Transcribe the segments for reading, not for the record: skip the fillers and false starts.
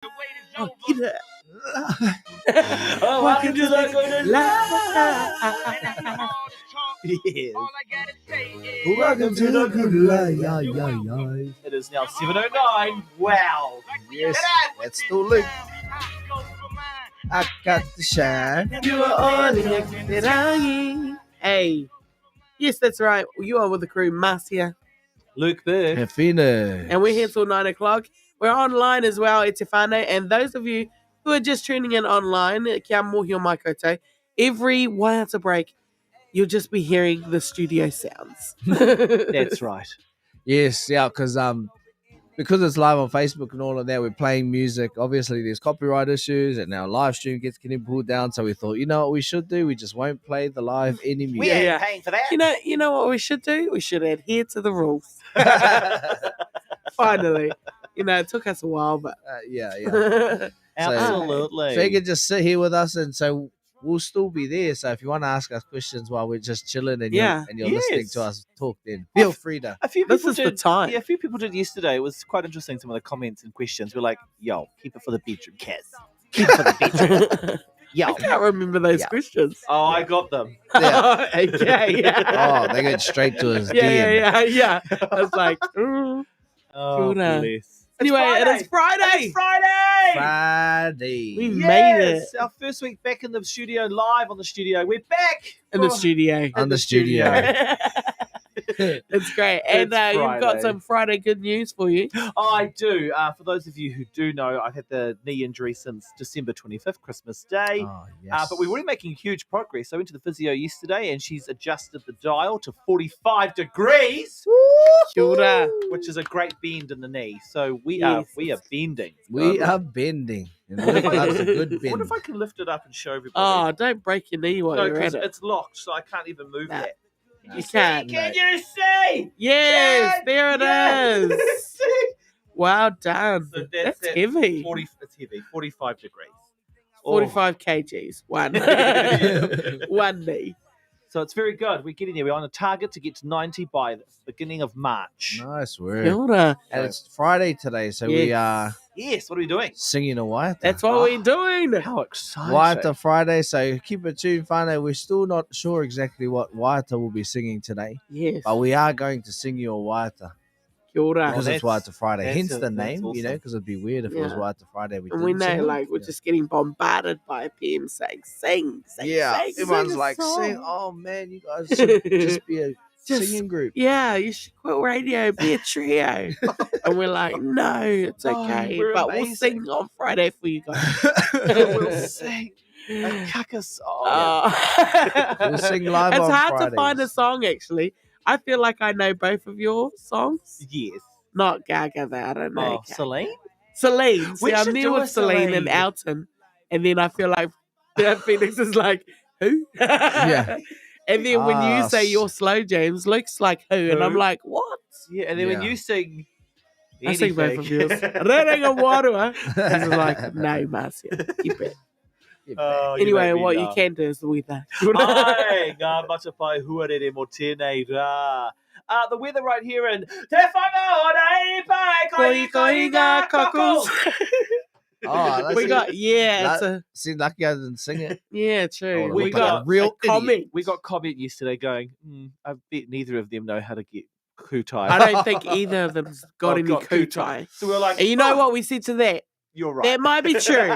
Oh, get it. Oh, welcome to the Golden Life. Yes. Welcome to the good life. It is now 7:09. Wow. Yes, that's still Luke. I got the shine. You are all the Hey. Yes, that's right. You are with the crew, Marcia. Luke Bird. Hefina. And we're here till 9 o'clock. We're online as well, Etefane. And those of you who are just tuning in online, kia mohi o mai koutou, every waiata break, you'll just be hearing the studio sounds. That's right. Yes, yeah, because it's live on Facebook and all of that, we're playing music. Obviously, there's copyright issues, and our live stream gets getting pulled down. So we thought, you know what we should do? We just won't play the live any music. We ain't Yeah. paying for that. You know what we should do? We should adhere to the rules. Finally. It took us a while, but yeah. Absolutely. So you can just sit here with us, and so we'll still be there. So if you want to ask us questions while we're just chilling and you're listening to us talk, then feel free to. A few This people is the did, time. Yeah, a few people did yesterday. It was quite interesting. Some of the comments and questions were like, "Yo, keep it for the bedroom, Kaz. Keep it for the bedroom." Yo. I can't remember those questions. Oh, I got them. Yeah. Okay. Oh, they go straight to his DM. Yeah. I was like, Oh, Kuna. bless. Anyway, it is Friday. It's Friday. Friday. We made it. Yes, our first week back in the studio, live on the studio. We're back In the studio. On the studio. It's great. And It's you've got Friday. some Friday good news for you. I do. For those of you who do know, I've had the knee injury since December 25th, Christmas Day. Oh, yes. But we're really making huge progress. I went to the physio yesterday and she's adjusted the dial to 45 degrees, Kia ora. which is a great bend in the knee. So we Yes. are bending. We are bending. And Luke loves a good I wonder bend. if I can lift it up and show everybody. Oh, don't break your knee while no, you're at because it. it's locked, so I can't even move Nah. that. You can't. Can you see? Yes, Can there it you is. see? Well done. So That's at heavy. 40, it's heavy. 45 degrees. 45 kgs. One. One knee. So it's very good. We're getting there. We're on a target to get to 90 by the beginning of March. Nice Kia word. ora. And it's Friday today, so we Yes. are Yes, what are we doing? singing a Waiata. That's what we're doing. How exciting. Waiata Friday, so keep it tuned, whānau. We're still not sure exactly what Waiata we'll be singing today, Yes. but we are going to sing you a Waiata Kia ora. because it's that's- Waiata Friday. that's Hence a- the that's name, awesome. because it'd be weird if it was Yeah. Waiata Friday. And we didn't sing know, it. like, we're Yeah. just getting bombarded by PM saying, sing, Yeah, sing, everyone's sing a like, song. sing. Oh man, you guys should just be a Just- singing group. Yeah, you should quit radio, be a trio. And we're like, no, it's No, okay. we're But we'll amazing. sing on Friday for you guys. We'll sing a kaka song. We'll sing live It's on hard to Fridays. find a song, actually. I feel like I know both of your songs. Yes. Not Gaga, that I don't know. Oh, Celine? Celine. We See, I'm should near do a with Celine and Celine. Elton. And then I feel like Phoenix is like, who? Yeah. And then when you Ah, say your slow jams, Luke's like, who? And I'm Who? like, what? Yeah, and then when Yeah. you sing I sing both of anything- yours. Rerenga Warua. He's like, no, Marcia, keep it. Oh, you Anyway, make me what you laugh. can do is the weather. Ai, ngā matapai huarere mo tēnei rā. The weather right here in Te Whangaora pai koi koi ngā cockles. Oh, that's We got, yeah, it's a, See, lucky I didn't sing it. yeah, true. Oh, We look like got a real a comment. We got comment yesterday going, I bet neither of them know how to get kutai. I don't think either of them's got any got kutai. So we're like, And you know "Oh, what we said to that? You're right. That might be true.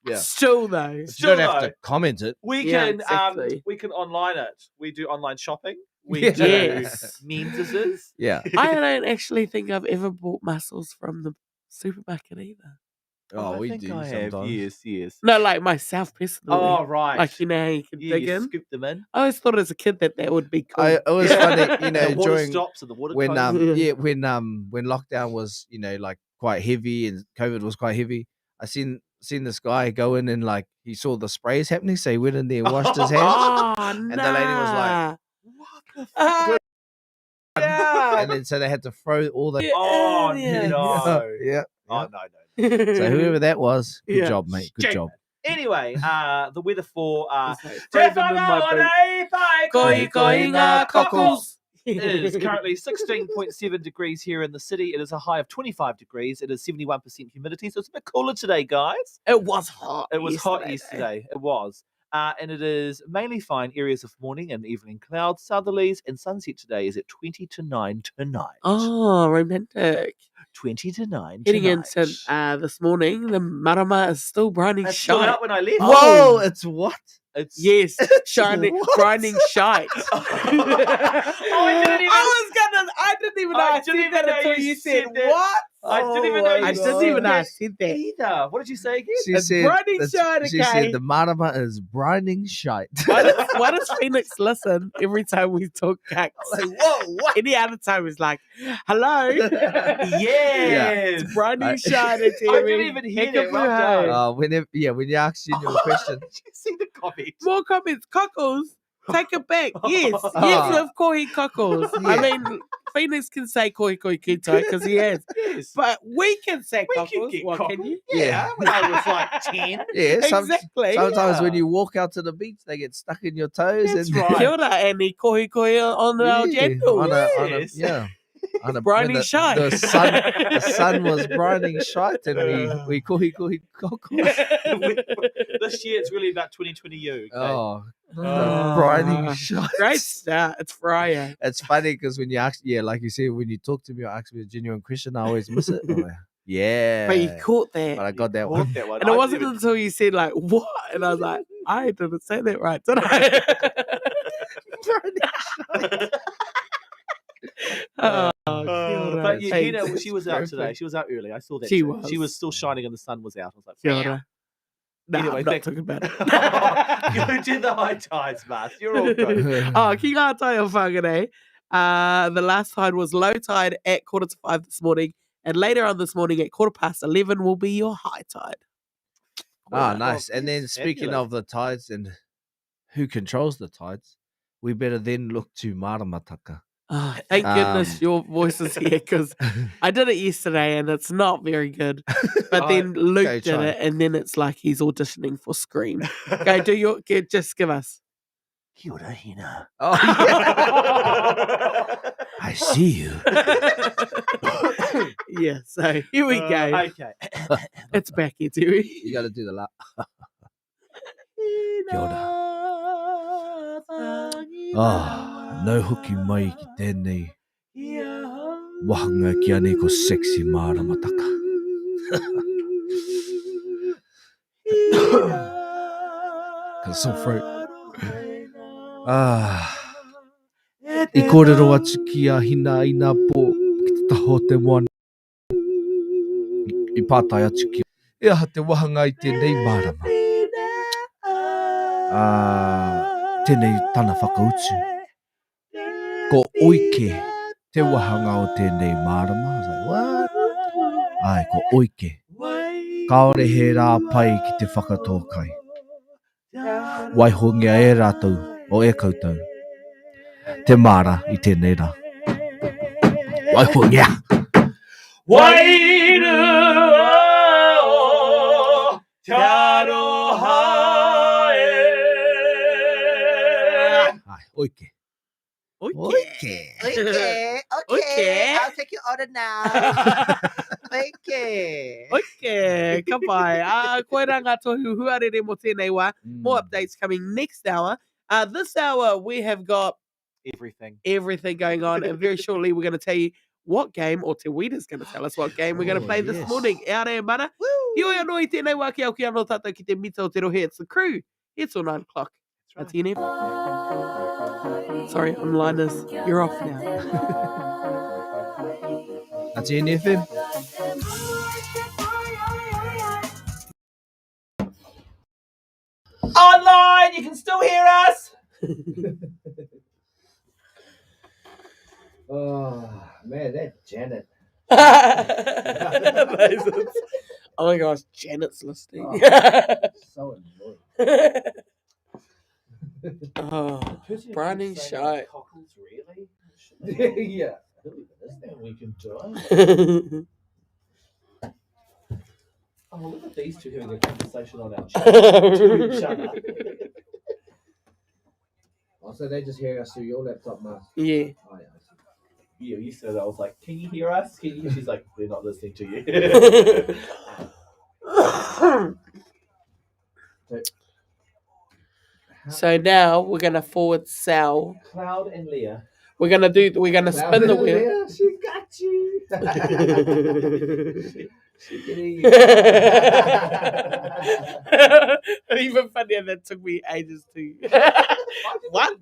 Yeah. Still, though. You Still don't have though. to comment it. We Yeah, can exactly. we can online it. We do online shopping. We Yeah. do Yes. memeses. Yeah. I don't actually think I've ever bought mussels from the supermarket either. Oh, I we think do I have. sometimes. Yes. No, like myself personally. Oh right. Like, you know how you can yeah, dig you in? scoop them in. I always thought as a kid that would be cool. It was funny, you know, the water during stops and the water when closes. when lockdown was, like quite heavy and COVID was quite heavy. I seen this guy go in and like he saw the sprays happening, so he went in there and washed his hands. Oh, And the lady was like, What the ah, yeah. And then so they had to throw all the Oh Yeah. no. yeah. Oh no. So whoever that was, good Yeah. job, mate. Good Shame. job. Anyway, the weather for It's like, throw them in my boot. Koi koi ngā cockles. It is currently 16.7 degrees here in the city. It is a high of 25 degrees. It is 71% humidity, so it's a bit cooler today, guys. It was hot. It was hot though. yesterday. It was. And it is mainly fine areas of morning and evening clouds, southerlies, and sunset today is at 20 to 9 tonight. Oh, romantic. 20 to 9 Heading tonight. into this morning, the marama is still briny It's still shite. out when I left. Whoa, it's what? It's Yes, shining, what? brining shite. Oh, I didn't even. I didn't even know I I didn't said even that know until you you said said that. what? I didn't even know my you I said didn't even know I that said that. either. What did you say again? She It's said, brining that's- shite, she okay? said the marama is brining shite. Why does Phoenix listen every time we talk cacks? Like, whoa, what? Any other time it's like, hello. Yes. It's brining I- shite. I didn't even hear that. Well done. When you ask Junior a question, Did you see the comment? More comments. Cockles. Take it back. Yes. Oh. Yes, of Kohi Cockles. I Yeah. mean, Phoenix can say Kohi Kito because he has. Yes. But we can say We can Cockles. get What cockles. can you? Yeah, when I was like 10. yeah, Exactly. sometimes when Yeah. you walk out to the beach, they get stuck in your toes. That's and right. Kia ora, and he Kohi on our gentle. on a Yes. yeah. On a, Brining when the, shite. the sun was brining shite, and we kohi cockles. This year it's really about 2020 you. Okay? Oh, Oh. brining shite. Great start. It's Friday. It's funny because when you ask, like you said, when you talk to me or ask me a genuine question, I always miss it. I'm like, yeah, But you caught that. but I got that Caught one. that one. And it I wasn't didn't until you said like what, and I was like, I didn't say that right, did I? even- Oh, kia ora. but yeah, Thanks. Hina, she was out today. Perfect. She was out early. I saw that. She too. was. She was still shining and the sun was out. I was like, Kia wow. ora. Nah, Anyway, I'm not back- talking about it. Go to the high tides, Marth. You're all good. Oh, ki ngā tai o whāngarei. The last tide was low tide at 4:45 this morning, and later on this morning at 11:15 will be your high tide. Ah, Wow. nice. And then Yes, speaking fabulous. of the tides and who controls the tides, we better then look to Maramataka. Oh, thank goodness your voice is here because I did it yesterday and it's not very good. But then Luke okay, did try. it, and then it's like he's auditioning for Scream. Okay, just give us. Kia ora, Hina. Oh, yeah. I see you. Yeah, so here we go. Okay. It's back here, Terry. You got to do the lap. Ah, no huki mai ki tēnei wahanga ki ane ko sexy Maramataka. Got a sore throat. Ah, I kōrero atu ki a hina i nā pō ki te taho te moana. I pātai atu ki e aha te wahanga i tēnei marama. Tēnei tana whakautu. Ko oike te wahanga o tēnei marama. I was like, what? Ai, ko oike. Kaore he rā pai ki te whakatōkai. Waihongia e rātou o e koutou. Te mara i tēnei rā. Waihongia! Wairua o te aroha e. Ai, oike. Okay. Okay. I'll take your order now. Okay. Okay, ka pai. Koe rā ngā tohu huarere mo tēnei wā. More updates coming next hour. This hour, we have got everything going on, and very shortly we're going to tell you what game, or Te Weeta's going to tell us what game we're going to play this yes. morning. Aore e mana. Ioi anō i tēnei wā ki au ki anō tātou ki te mita o te rohe. It's the crew. It's till 9 o'clock. That's right. Sorry, online-ers. You're off now. That's NFM. Online, you can still hear us. Oh, man, that Janet. Oh my gosh, Janet's listening. So annoying. Oh, Brining shite. Cockles, really? Yeah. We can do it. Oh, look at these two having a conversation on our chat. To each other. Oh, so they just hear us through your laptop, Mark. Yeah. Oh, yeah. You said I was like, can you hear us? Can you? She's like, we're not listening to you. So now we're gonna forward sell. Cloud and Leah. We're gonna spin the wheel. Yeah, she got you. She can hear you. Even funnier, that took me ages to. What?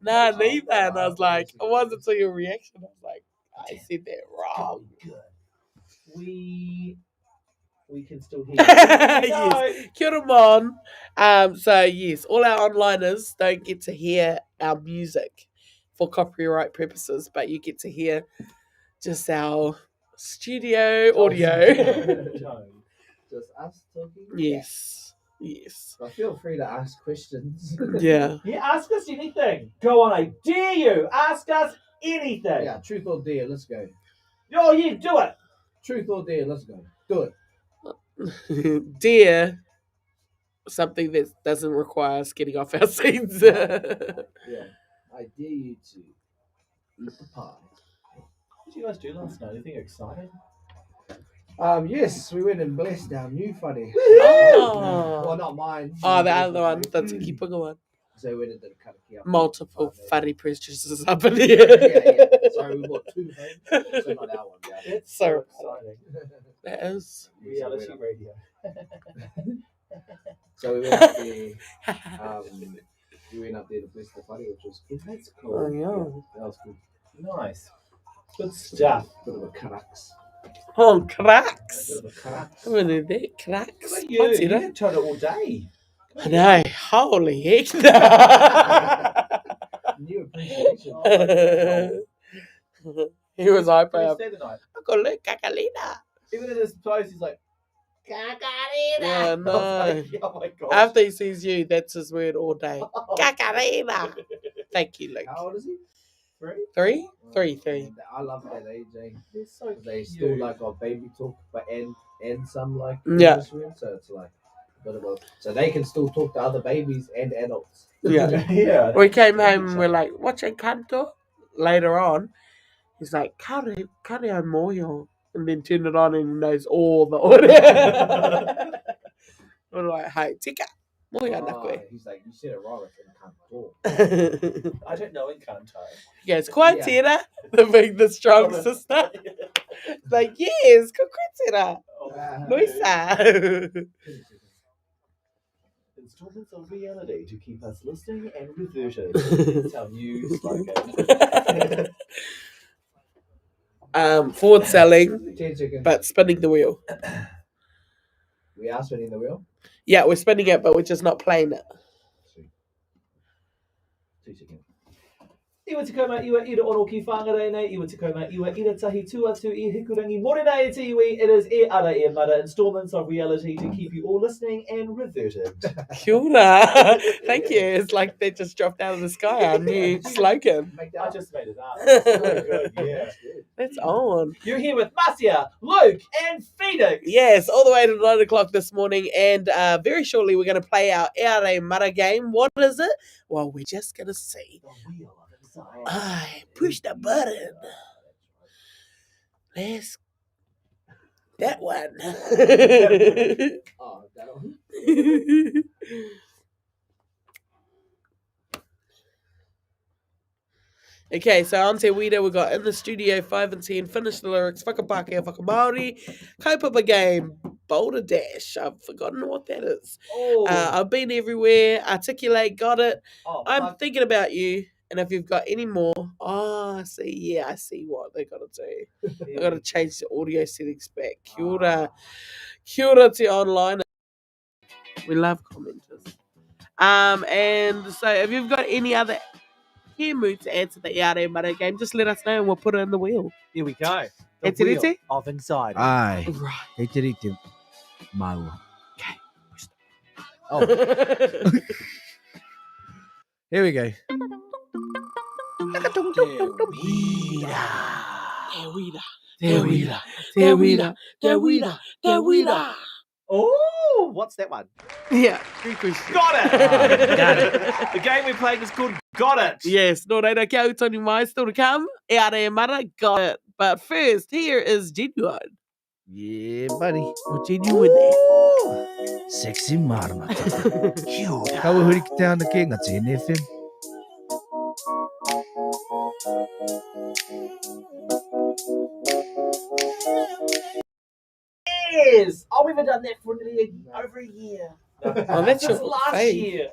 Nah, neither. And I was like, it wasn't until your reaction. I was like, I said that wrong. We can still hear. Yes. Kia ora, mon. So yes, all our onliners don't get to hear our music for copyright purposes, but you get to hear just our studio audio. Just us talking. Yes. Yes. But feel free to ask questions. Yeah. Yeah, ask us anything. Go on, I dare you. Ask us anything. Yeah, truth or dare, let's go. Oh, yeah, do it. Truth or dare, let's go. Do it. Dear, something that doesn't require us getting off our seats. Yeah, I dare you to eat the pie. What did you guys do last night? Anything exciting? Yes, we went and blessed our new whare. Oh. Well, not mine. Oh, the other one, the Tiki Punga one. So we went and did a karakia. Multiple funny purchases up in Yeah, here. Sorry, we bought two homes, so not our one. Yeah. It's So exciting. That is. Reality radio. So we went up there. We went up there to bless the whare, which was good. That's cool. Oh, yeah. That was good. Nice. Good stuff. Bit of a crux. Oh, cracks. Bit of a crux. What is that? Cracks? Look at you. What's You it? can turn it all day. I know. Holy heck. New appreciation. He was hyper. Can you I stay the night? got look, Kakalina. Even in his post, he's like, Yeah, I was no. like, oh my god. After he sees you, that's his word all day. Kakarina. Thank you, Luke. How old is he? 3? 3. I love that age. He's so They cute. still like got baby talk, but and some like Yeah. English, so it's like a bit of a, so they can still talk to other babies and adults. Yeah. Yeah. We came home and we're like, watching Kanto. Later on, he's like, Kare moyo. And then turned it on and he knows all the audio. We're like, hey, tika. Moyo nakwe. He's like, you said it wrong. I can't talk. I don't know Encanto. He goes, Quantira, the strong sister. It's like, yes, Quantira. Luisa. Installments of reality to keep us listening and reverted. It's our new slogan. Forward selling, 10 seconds. but spinning the wheel. We are spinning the wheel. Yeah, we're spinning it, but we're just not playing it. 2 seconds. Iwa te kauma iwa ira ono ki whangarei nei, iwa te kauma iwa ira tahi tuatu I hikurangi morena e te iwi, it is e ara e mara installments of reality to keep you all listening and reverted. Kia ora. Thank you. It's like they just dropped out of the sky, our new slogan. Make that I up. just made it up. So good, yeah. That's on. You're here with Marcia, Luke, and Phoenix. Yes, all the way to 9 o'clock this morning. And very shortly, we're going to play our Eare Mara game. What is it? Well, we're just going to see. The wheel of desire. I push the button. Let's. That one. Oh, that one. Okay, so Ante Wida, we got in the studio 5 and 10, finish the lyrics, whakapake, whakamaori, kaupapa game, boulder dash. I've forgotten what that is. Oh, I've been everywhere, articulate, got it. I'm fuck. thinking about you, and if you've got any more, I see what they got to do. I got to change the audio settings back. Kia ora to online. We love commenters. And so if you've got any other mood to answer the Eare Mara game, just let us know and we'll put it in the wheel. Here we go. The It's it, wheel of anxiety. Aye. Right. He did it to Maua. Okay. Oh, here we go. Dewida. Oh, what's that one? Yeah, good question. Got it! Got it. The game we're playing is called Got It. Yes, no reira, kia au tonu mai, still to come. E ara e mara, got it. But first, here is Genuine. Yeah, buddy. Or Genuine. Sexy marmata. Kawahuri ki te ana ke ngā tēne FM. Yes! Oh, we haven't done that for nearly over a year. Oh, that's Since your last fave. year.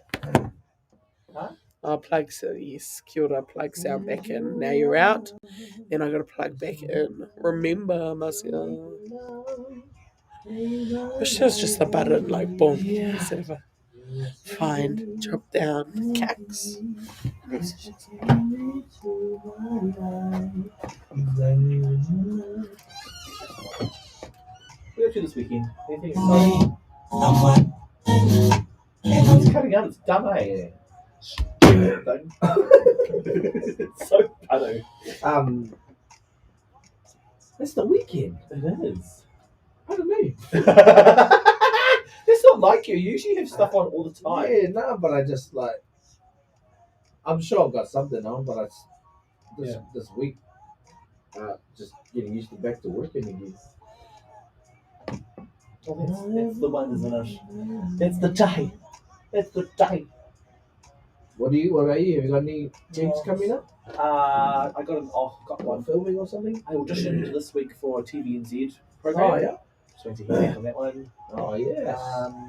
Oh, plug, so yes, kia ora, plug sound back in. Now you're out. Then I gotta plug back in. Remember, Marcia. Wish there was just a button, like, boom, instead of a find, drop down, cax. Messages. What are you up to this weekend? Anything exciting? It's coming out, it's done, eh? It's so funny. It's the weekend. It is. Pardon me. That's not like you. You usually have stuff on all the time. Yeah, no, but I just like. I'm sure I've got something on, but this week, just getting used to back to working again. Oh, that's the one, isn't it? That's the day. That's the day. What about you? Have you got any gigs coming up? I got One one. filming or something? I auditioned this week for a TVNZ program. Oh yeah. Just went to hear back on that one. Oh yeah.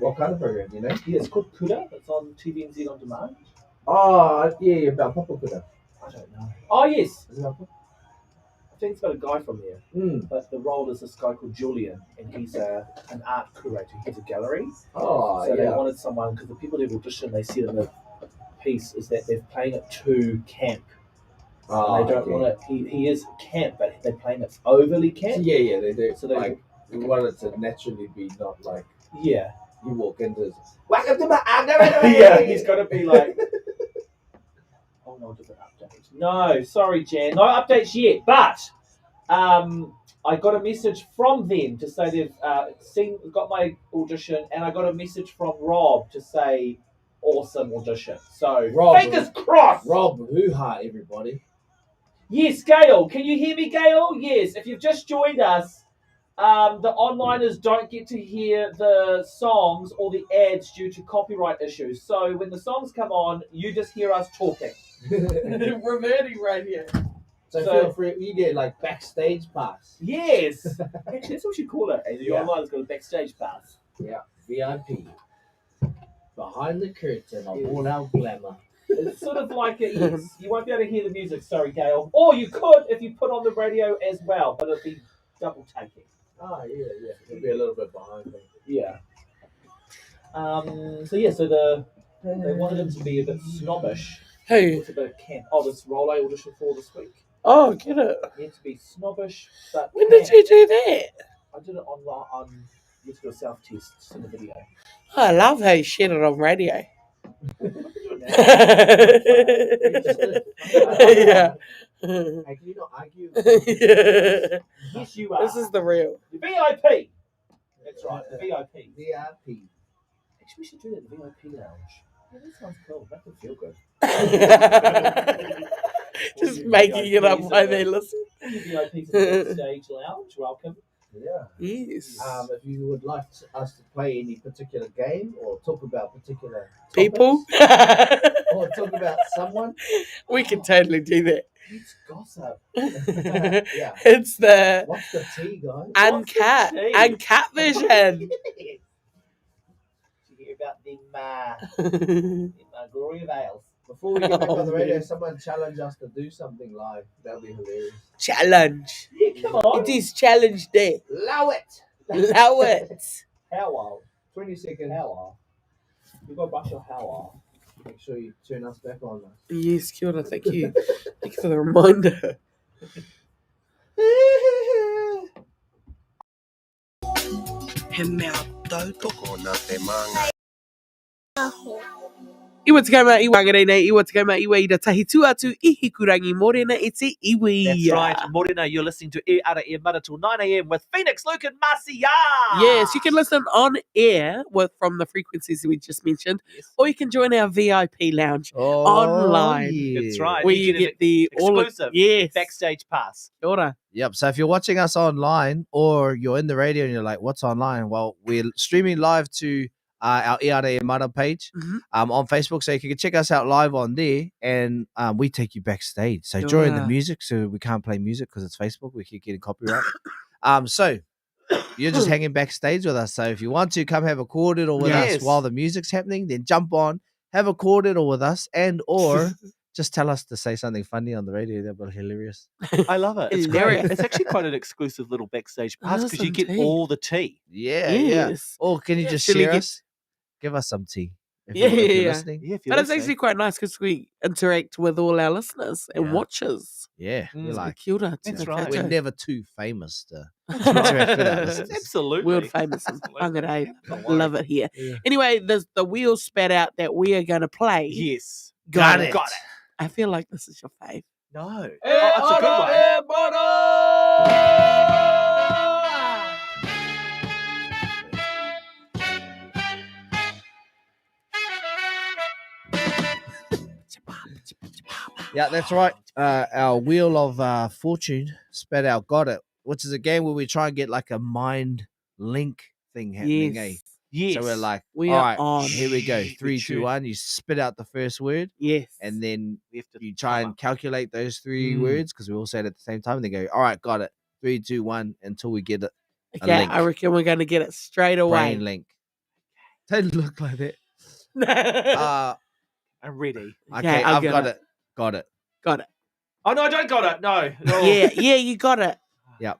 What kind of program? You know? Yeah, it's called Kuda. It's on TVNZ on demand. Oh yeah, about Papa Kuda. I don't know. Oh yes, Is it Papa? I think it's about a guy from there. But the role is this guy called Julian, and he's an art curator. He has a gallery. Oh So they yeah. wanted someone, because the people who've auditioned, they said in the piece is that they're playing it to camp. Oh, And they don't want it. He is camp, but they're playing it overly camp. Yeah, they do. So they- like we want it to naturally be not like Yeah. you walk into. Welcome to my Yeah, he's got to be like. Oh no, different update. No, sorry, Jan, no updates yet. But I got a message from them to say they've got my audition, and I got a message from Rob to say awesome audition. So Rob, fingers crossed. Rob, hoo-ha, everybody. Yes, Gail. Can you hear me, Gail? Yes. If you've just joined us, the onliners don't get to hear the songs or the ads due to copyright issues. So when the songs come on, you just hear us talking. Reverting right here. So So- feel free. You get like backstage pass. Yes. Actually, that's what you call it. The Yeah. onliner's got a backstage pass. VIP. Behind the curtain of all our glamour. It's sort of like yes. You won't be able to hear the music, sorry, Gail. Or you could if you put on the radio as well, but it'd be double taking. Oh yeah. It'll be a little bit behind me. Yeah. So they wanted him to be a bit snobbish. Hey. It's a bit of camp. Oh, this role I auditioned for this week. Oh, get it. You had to be snobbish, but When did camp. you do that? I did it online. You had to do a self-test in the video. I love how you shared it on radio. Yeah. Hey, can you not argue? Yeah. Yes, you are. This is the real. The VIP. That's right, the VIP. VIP. Actually, we should do that in the VIP lounge. Yeah, that sounds cool. That would feel good. Just making it up while they listen. All you VIPs in the backstage lounge, welcome. Yeah. Yes. If you would like us to play any particular game or talk about particular People. topics, or talk about someone, We can totally do that. It's gossip. yeah. It's the What's the tea, guys? uncut, tea? uncut version. Did you hear about them Gloria Vales? Before we get back on the radio, someone challenge us to do something live. That'll be hilarious. Challenge. Yeah, come on. It is challenge day. Allow it. Allow it. How old? 20 seconds. How old? You've got to brush your how old. Make sure you turn us back on. Yes, kia ora, thank you. Thank you for the reminder. He mea tautoko na te manga. Iwa te kaimā iwa whangarei iwa te kaimā iwa I ra tahi tuatu I hikurangi morena I te iwi. That's right, Morena. You're listening to E Ara E Mara till 9 a.m. with Phoenix, Luke, and Marcia. Yes, you can listen on air from the frequencies we just mentioned, or you can join our VIP lounge online. That's right. where you get the exclusive backstage pass. Kia ora. Yep. So if you're watching us online or you're in the radio and you're like, what's online? Well, we're streaming live to our Iara Mara page on Facebook. So you can check us out live on there and we take you backstage. So during the music, so we can't play music because it's Facebook. We keep getting copyright. So you're just hanging backstage with us. So if you want to come have a cordial with us while the music's happening, then jump on, have a cordial with us or just tell us to say something funny on the radio. That'll be hilarious. I love it. It's great. It's actually quite an exclusive little backstage pass because you get all the tea. Yeah. Or can you just share us? Give us some tea. If you're listening. Yeah, but it's actually quite nice because we interact with all our listeners and watchers. Yeah. We're like, kia ora. That's right. We're never too famous to interact with our listeners. Absolutely. World famous. Whangarei. Love it here. Anyway, there's the wheels spat out that we are going to play. Yes. Got it. I feel like this is your fave. No. It's a good one. Yeah, that's right. Our Wheel of Fortune spat out Got It, which is a game where we try and get like a mind link thing happening. Yes. So we're like, we all right, on. Here we go. 3, 2, 1. You spit out the first word. Yes. And then you try and calculate those 3 words because we all say it at the same time. And they go, all right, got it. 3, 2, 1 until we get it. Okay, I reckon we're going to get it straight away. Brain link. Don't look like that. I'm ready. Okay, I've got it. Got it. Got it. Oh, no, I don't got it. No. Yeah, you got it. Yep.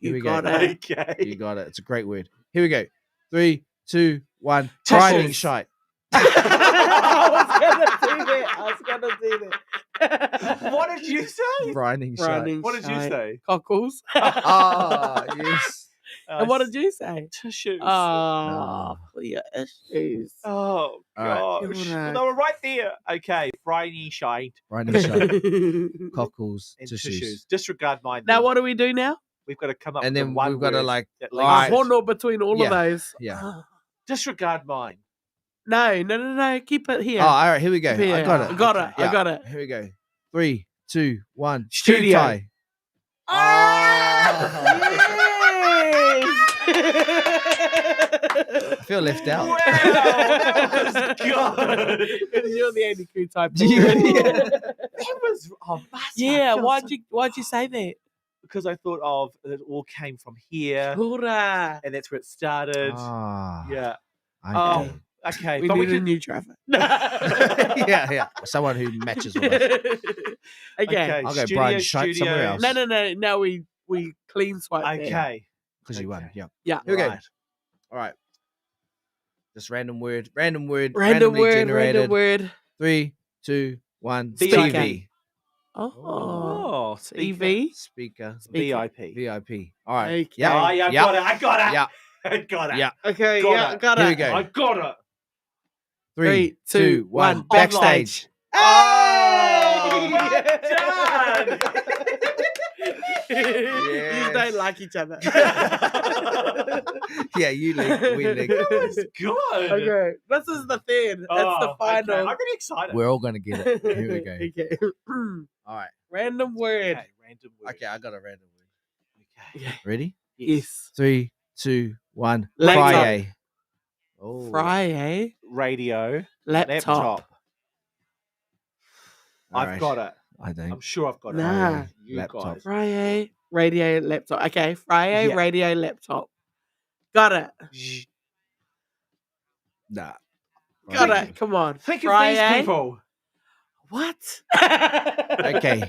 Here we got go. it. Okay. You got it. It's a great word. Here we go. 3, 2, 1. Tissues. Grinding shite. I was gonna do that. What did you say? Grinding shite. What did you say? Cockles. Yes. And what did you say? Tissues. Oh, for your issues. Oh, All gosh. right. They were right there. Okay. Briny shite. Grinding shite. Cockles. And Tissues. tissues. Disregard mine. Now, then. what do we do now? We've got to come up And with then one we've got to word like, that all links right. it. Horn between all Yeah. of those. Yeah. Disregard mine. No. Keep it here. Oh, all right. Here we go. Here. I got it. I got it. Here we go. 3, 2, 1. Studio. Studio. I feel left out. Wow, that was good. You're the only crew type. That was Yeah, why'd you say that? Because I thought of it all came from here, Hurrah. and that's where it started. Ah, Yeah. okay. Okay. We but need we a can. new driver. yeah. Someone who matches with us. Okay. I'll go Brian Shite somewhere else. No. Now we clean swipe. there. Okay. Because you won. Yeah. Yeah. Here we go. Right. All right. Just random word. Randomly Random generated. word. 3, 2, 1. Speaker. TV. Oh. speaker. EV. Speaker. VIP. VIP. All right. Okay. Yeah. Oh, yeah, I got it. Yeah. I got it. Yeah. Okay. Got it. Got Here it. we go. I got it. 3, 2, 1. Online. Backstage. Oh, well done. You don't like each other. Yeah, you link. We link. That was good. Okay. This is the third. That's the final. Okay. I'm really excited. We're all going to get it. Here we go. Okay. All right. Random word. Okay, random word. Okay, I got a random word. Okay. Ready? Yes. 3, 2, 1. Laptop. Friday. Oh. Friday. Radio. Laptop. Laptop. All I've right. got it. I don't. I'm sure I've got Nah. it. You Laptop. guys. Friday. Radio. Laptop. Okay. Friday. Yeah. Radio. Laptop. Got it. Shh. Nah. Got Friday. it. Come on. Think Friday. of these people. What? Okay.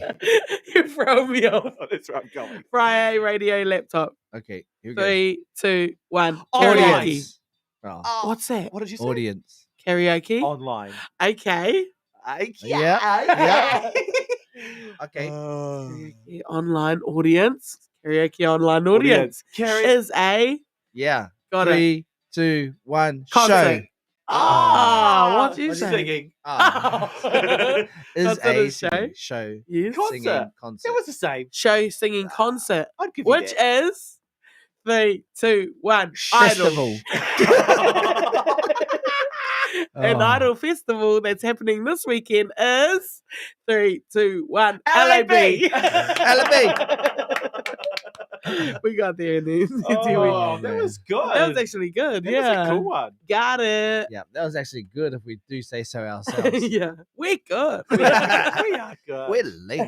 You throw me off. Oh, that's where I'm going. Friday. Radio. Laptop. Okay. Here we go. 3, 2, 1. Online. Karaoke. Audience. Oh. What's that? What did you say? Audience. Karaoke. Online. Okay. Yeah. Okay. Karaoke online audience. Karaoke online audience Carry. is a Yeah. got it. 3, 2, 1. Concert. Show. What you What'd you say? Singing. Is That's not a a show. singing show. Yes. Concert. Concert. It was the same. Show singing concert, I'd give you which that. is 3, 2, 1. Festival. An Oh. idol festival that's happening this weekend is 3, 2, 1. LAB. We got there in the Oh, that man. was good. That was actually good. That Yeah. was a cool one. Got it. Yeah, that was actually good if we do say so ourselves. Yeah. We're good. We are good. We're late.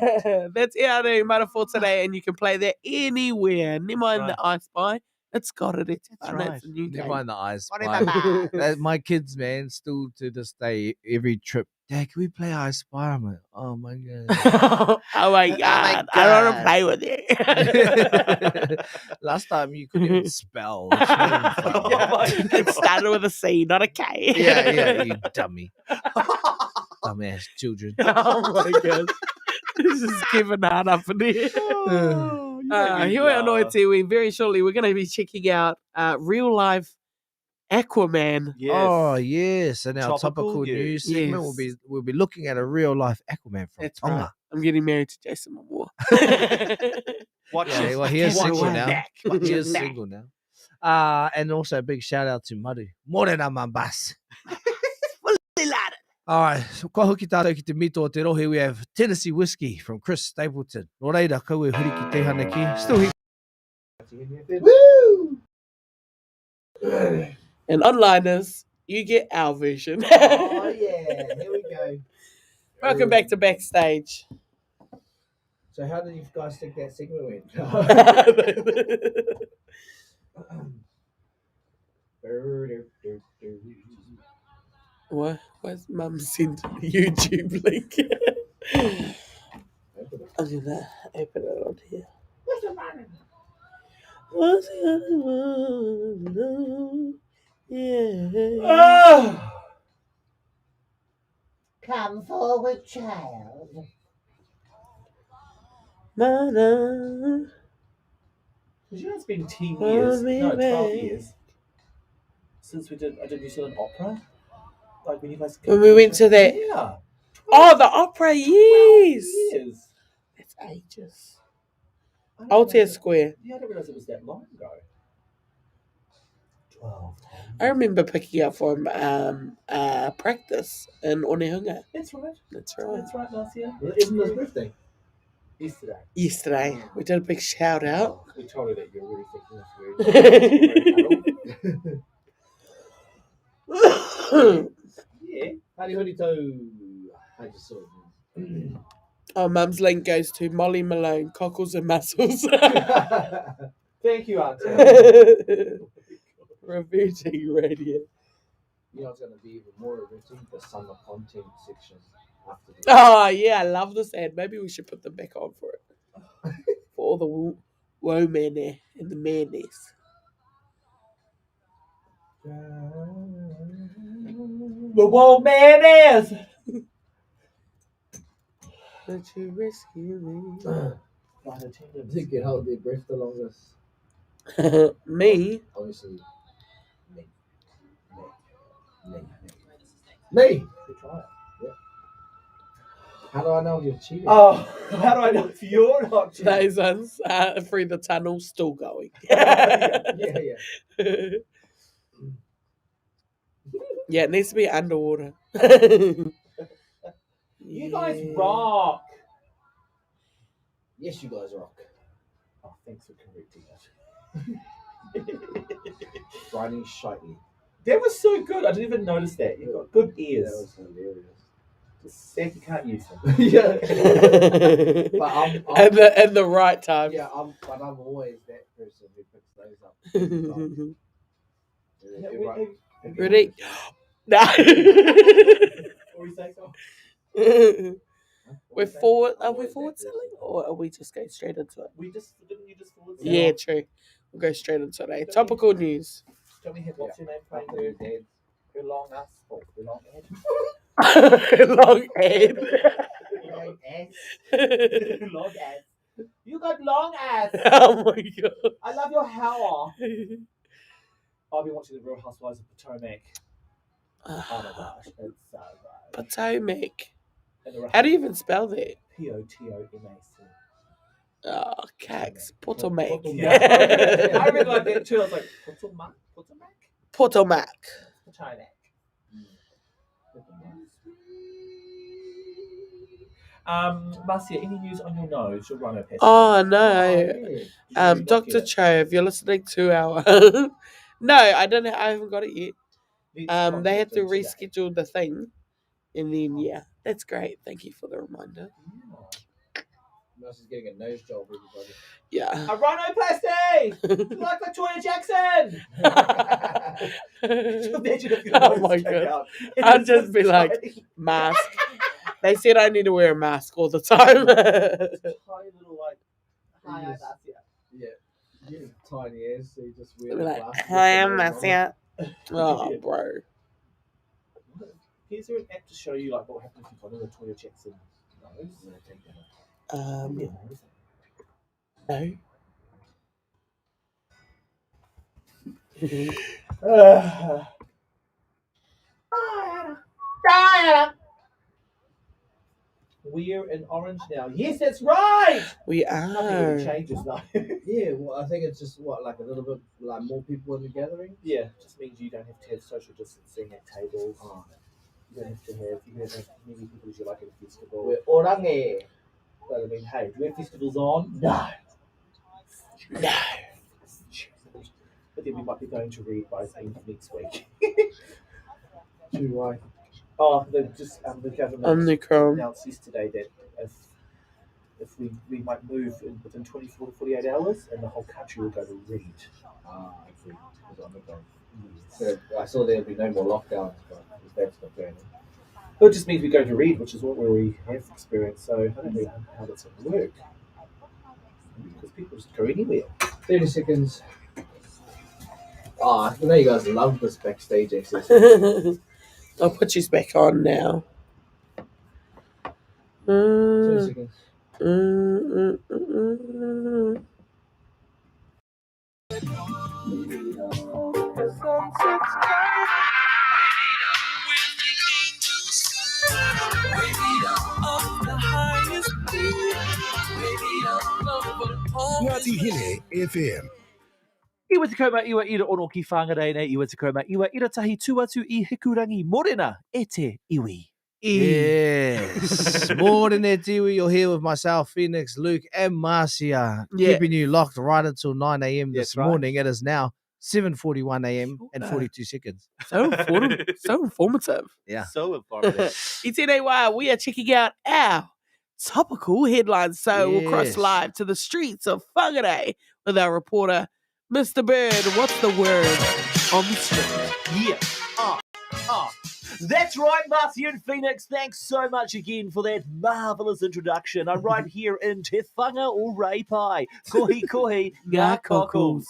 That's Aotearoa Mara for today, and you can play that anywhere. Never mind the I Spy. It's got it. It's fun. right. It's a new Never game. mind the eyes. What about My kids, man, still to this day, every trip, Dad, can we play I Spy? I'm like, oh my God. Oh my god. I want to play with you. Last time you couldn't even spell. It started with a C, not a K. yeah, you dummy. Dumbass children. Oh my god. This is giving hard up in here. Here at Anoiti, very shortly we're going to be checking out real life Aquaman. Yes. Oh yes, and our Topical topical news segment Yes. we'll be looking at a real life Aquaman from That's Tonga. right. I'm getting married to Jason Momoa. Watch Yeah, it. well, he is Watch single it now. back. He is single now. And also a big shout out to Maru. Morena Mambas. All right, so kua hoki tātou ki te mito o te rohe, we have Tennessee Whiskey from Chris Stapleton. Nō reira, kau e huri ki te hana ki. Still here. Woo! And onliners, you get our version. Oh yeah, here we go. Welcome back to Backstage. So how did you guys think that segment went? What? Where's Mum sent a YouTube link? I'm gonna open it on here. What's the Yeah. Come forward, child. Mana. Did you know it's been 10 years? me No, 12 back. years. Since I did New Zealand opera? Like when you guys When we went to that. Yeah. Oh, the opera, yes. Years. That's ages. I didn't Altair realise it- Square. Yeah, I didn't realise it was that long ago. 12 I remember picking up from practice in Onehunga. That's right. That's right. That's right, last year. Isn't his birthday? Yesterday. Yesterday, we did a big shout out. We told her that you're really thinking of Yeah. Hari huri tau. I just saw it. Oh, Mum's link goes to Molly Malone, Cockles and Muscles. Thank you, Auntie. Reverting radio. You know it's going to be even more original, the summer content section after this. Oh, yeah, I love this ad. Maybe we should put them back on for it. For all the woe man there and the madness. The wall man is. But you rescue me. Flight attendants. They can hold their breath the longest. Me? Obviously, me. Me. Good try. How do I know you're cheating? Oh, how do I know if you're not cheating? Those ones through the tunnel, still going. yeah. Yeah, it needs to be underwater. You guys rock. Yes, you guys rock. Oh, thanks for correcting it. Riding shyly. That was so good. I didn't even notice that. You've got good That ears. was hilarious. Just sad you can't use them. yeah. and But I'm the right time. yeah, I'm always that person who picks those up. Ready? No. Or you say so? We're forward. Are we forward selling, or are we just going straight into it? Didn't you just forward? Yeah, true. We'll go straight into it. Eh? Topical news. Tell me what's your name? Her long ass. Oh, her long head. Long head. Long ass. You got long ass. Oh my god. I love your hair. I've been watching the Real Housewives of Potomac. Oh my gosh, it's so good. Potomac. And the How do you even spell that? Potomac. Oh, Cax. Potomac. Yeah. I read like that too. I was like, Potomac? Potomac. Potomac. Marcia, any news on your nose? Your rhino pest? Oh, no. Yeah. Dr. Cho, if you're listening to our... No, I haven't got it yet. They had to reschedule the thing. And then, yeah, that's great. Thank you for the reminder. Mouse is getting a nose job, everybody. Yeah. A rhinoplasty! like Latoya Jackson! Imagine if your Oh nose my came God. out. I'd just be like, mask. They said I need to wear a mask all the time. Tiny little like, hi, I'm Marcia. Yeah, tiny ears, so you just wear I'd the be like, glasses. hi, I'm Marcia. Oh, bro. Is there an app to show you like what happens if you follow Latoya Jackson nose? No. We're in orange now. Yes, that's right. We Nothing really are. changes though. Yeah, well, I think it's just like a little bit like more people in the gathering. Yeah, just means you don't have to have social distancing at tables. You don't have to have as many people as you like at a festival. We're orange. But I mean, hey, do we have festivals on? No. No. But then we might be going to read by the end of next week. Why? Oh, the government Omicron. announced yesterday that if we might move within 24 to 48 hours, and the whole country will go to read. I see. It's Omicron. So I saw there'd be no more lockdowns, but that's not going on. Well, it just means we go to read, which is what we have experienced. So I don't know how that's going to work. Because people just go anywhere. 30 seconds. Oh, I know you guys love this backstage access. I'll put you back on now. 2 seconds. Ngāti FM. Iwa te kauma iwa ira ono ki whangareine, iwa te kauma iwa ira tahi tuatu I hikurangi morena e te iwi. Yes. Morning there, Tiwi. You're here with myself, Phoenix, Luke, and Marcia. Yeah. Keeping you locked right until 9 a.m. this That's right. morning. It is now 7:41 a.m. and 42 seconds. So informative. Yeah. So informative. Today, we are checking out our topical headlines. So we'll cross Yes. live to the streets of Whangarei with our reporter, Mr. Bird. What's the word on the street? Yeah. That's right, Marcia and Phoenix. Thanks so much again for that marvellous introduction. I'm right here in Te Whanga o Reipai. Kohi, ngā cockles.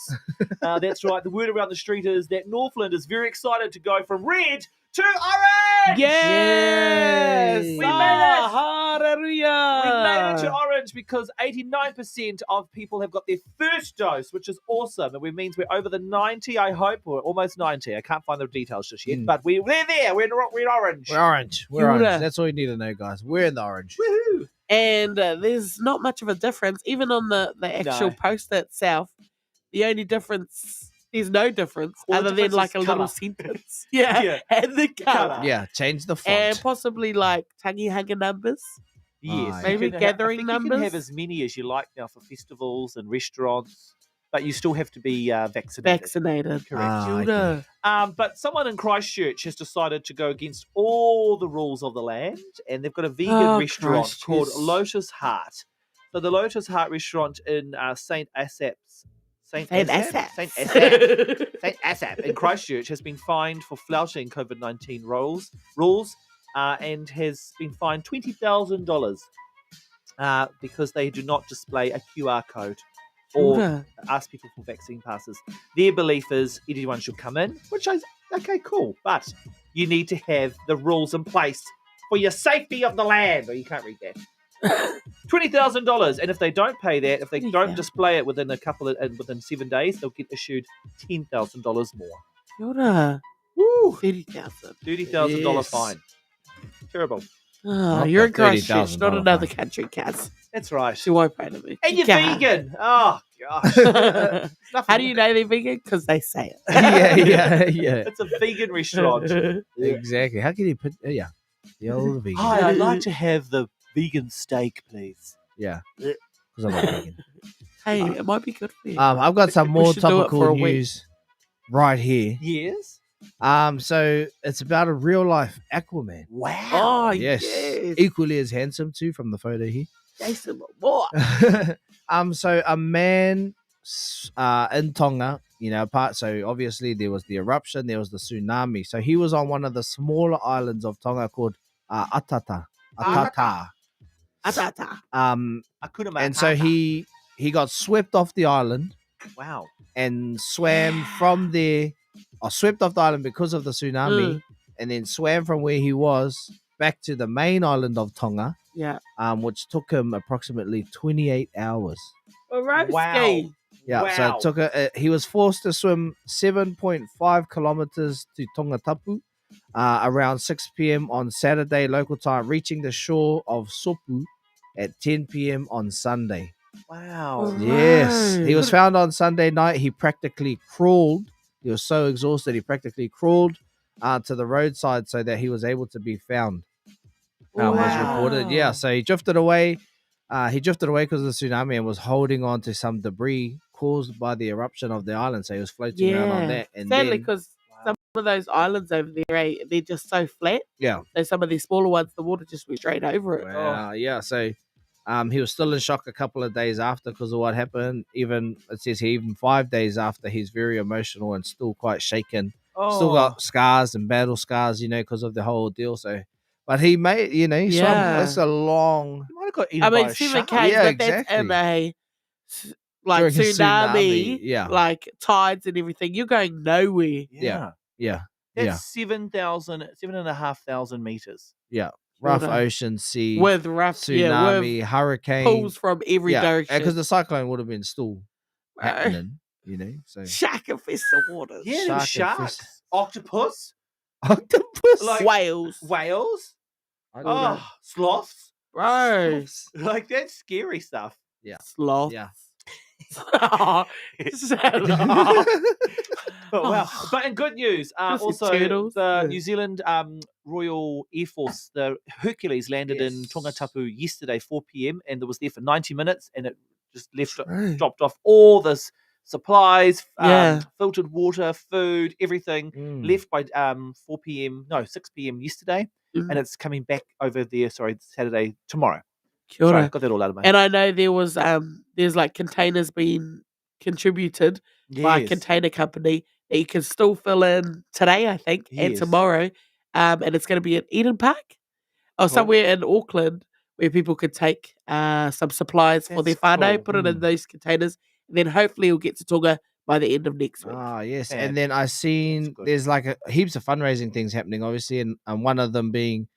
That's right. The word around the street is that Northland is very excited to go from red to orange. Yes! Yay. We made it! Hallelujah! We made it to orange because 89% of people have got their first dose, which is awesome. And it means we're over the 90, I hope, or almost 90. I can't find the details just yet, but we're there. We're in orange. We're orange. We're Kia ora. orange. That's all you need to know, guys. We're in the orange. Woohoo! And there's not much of a difference, even on the actual No. poster itself. The only difference, there's no difference, Well, the other than difference like is a little colour. sentence. Yeah, Yeah. and the colour. colour. Yeah, change the font. And possibly like tangi hanga numbers. Yes. Maybe you can gathering I think You can have numbers? as many as you like now for festivals and restaurants, but you still have to be vaccinated. Vaccinated. Correct. Kia okay. ora. But someone in Christchurch has decided to go against all the rules of the land, and they've got a vegan Oh, restaurant called Christchurch. Lotus Heart. So the Lotus Heart restaurant in St. Asap's. St. Asap in Christchurch has been fined for flouting COVID-19 rules and has been fined $20,000 because they do not display a QR code Kia or ora. ask people for vaccine passes. Their belief is anyone should come in, which is okay, cool, but you need to have the rules in place for your safety of the land. Or you can't read that. $20,000, and if they don't pay that, if they don't display it within within 7 days, they'll get issued $10,000 more. Kia ora. 30,000. $30,000 Yes. fine. Terrible. Oh, Not you're the in Christchurch, $30,000 not another fine. country, Kaz. That's right. She won't pay to me. And you're Can't. vegan. Oh gosh. How do you know they're vegan? Because they say it. Yeah. It's a vegan restaurant. Exactly. How can you put? The old vegan. Hi, I'd like to have the vegan steak, please. Yeah. Because I'm not vegan. Hey, it might be good for you. I've got some We more should do it for topical a week. news right here. Yes. So it's about a real life Aquaman. Wow. Oh, Yes. yes. Equally as handsome too from the photo here. Jason Momoa. So a man in Tonga, so obviously there was the eruption, there was the tsunami. So he was on one of the smaller islands of Tonga called Atata. Atata. Hakuna And so Matata. he got swept off the island Wow. and swam from there, or swept off the island because of the tsunami, and then swam from where he was back to the main island of Tonga, Yeah. which took him approximately 28 hours. Wow. Yeah, so it took he was forced to swim 7.5 kilometers to Tongatapu around 6 p.m. on Saturday local time, reaching the shore of Sopu at 10 p.m. on Sunday. Wow. Yes, he was Right. found on Sunday night. He practically crawled. He was so exhausted, he practically crawled to the roadside so that he was able to be found. Was reported. Yeah, so he drifted away. Because of the tsunami and was holding on to some debris caused by the eruption of the island. So he was floating around on that. And Sadly, then, because some of those islands over there, they're just so flat. yeah, So some of these smaller ones, the water just went straight over it. yeah. So he was still in shock a couple of days after because of what happened. Even it says here, even 5 days after, he's very emotional and still quite shaken. Still got scars and battle scars, because of the whole deal. So, but he made, he swam. Yeah. That's a long. You might have got eaten I by mean, a 7 shark. Ks, Yeah, but that's in exactly. like During a tsunami, yeah. like tides and everything. You're going nowhere. Yeah. That's 7,500 meters. Rough Water. ocean, sea, With rough, tsunami, with hurricane. pulls from every direction. Because the cyclone would have been still Uh, happening, So Shark infested waters. Yeah, them Shark and sharks. Octopus. octopus. Like- Whales. Whales. I don't know. Oh, sloths. Bro. Like, that's scary stuff. Sloth. Yeah. But wow. But in good news, Just also turtles. the Yeah. New Zealand Royal Air Force, the Hercules, landed in Yes. Tongatapu yesterday, 4 p.m. and it was there for 90 minutes, and it just Right. dropped off all this supplies, Yeah. filtered water, food, everything. Mm. Left by 6 p.m. yesterday, Mm. and it's coming back over there. Saturday tomorrow. Kia ora. Sorry, got that all out of my And I know there was there's like containers being contributed by a Yes. container company that you can still fill in today, I think, and Yes. tomorrow. And it's going to be at Eden Park or Cool. somewhere in Auckland where people could take some supplies for their That's whānau, cool. put it in those containers, and then hopefully it'll get to Tonga by the end of next week. Ah, yes. Fab. And then I seen good. there's like heaps of fundraising things happening, obviously, and one of them being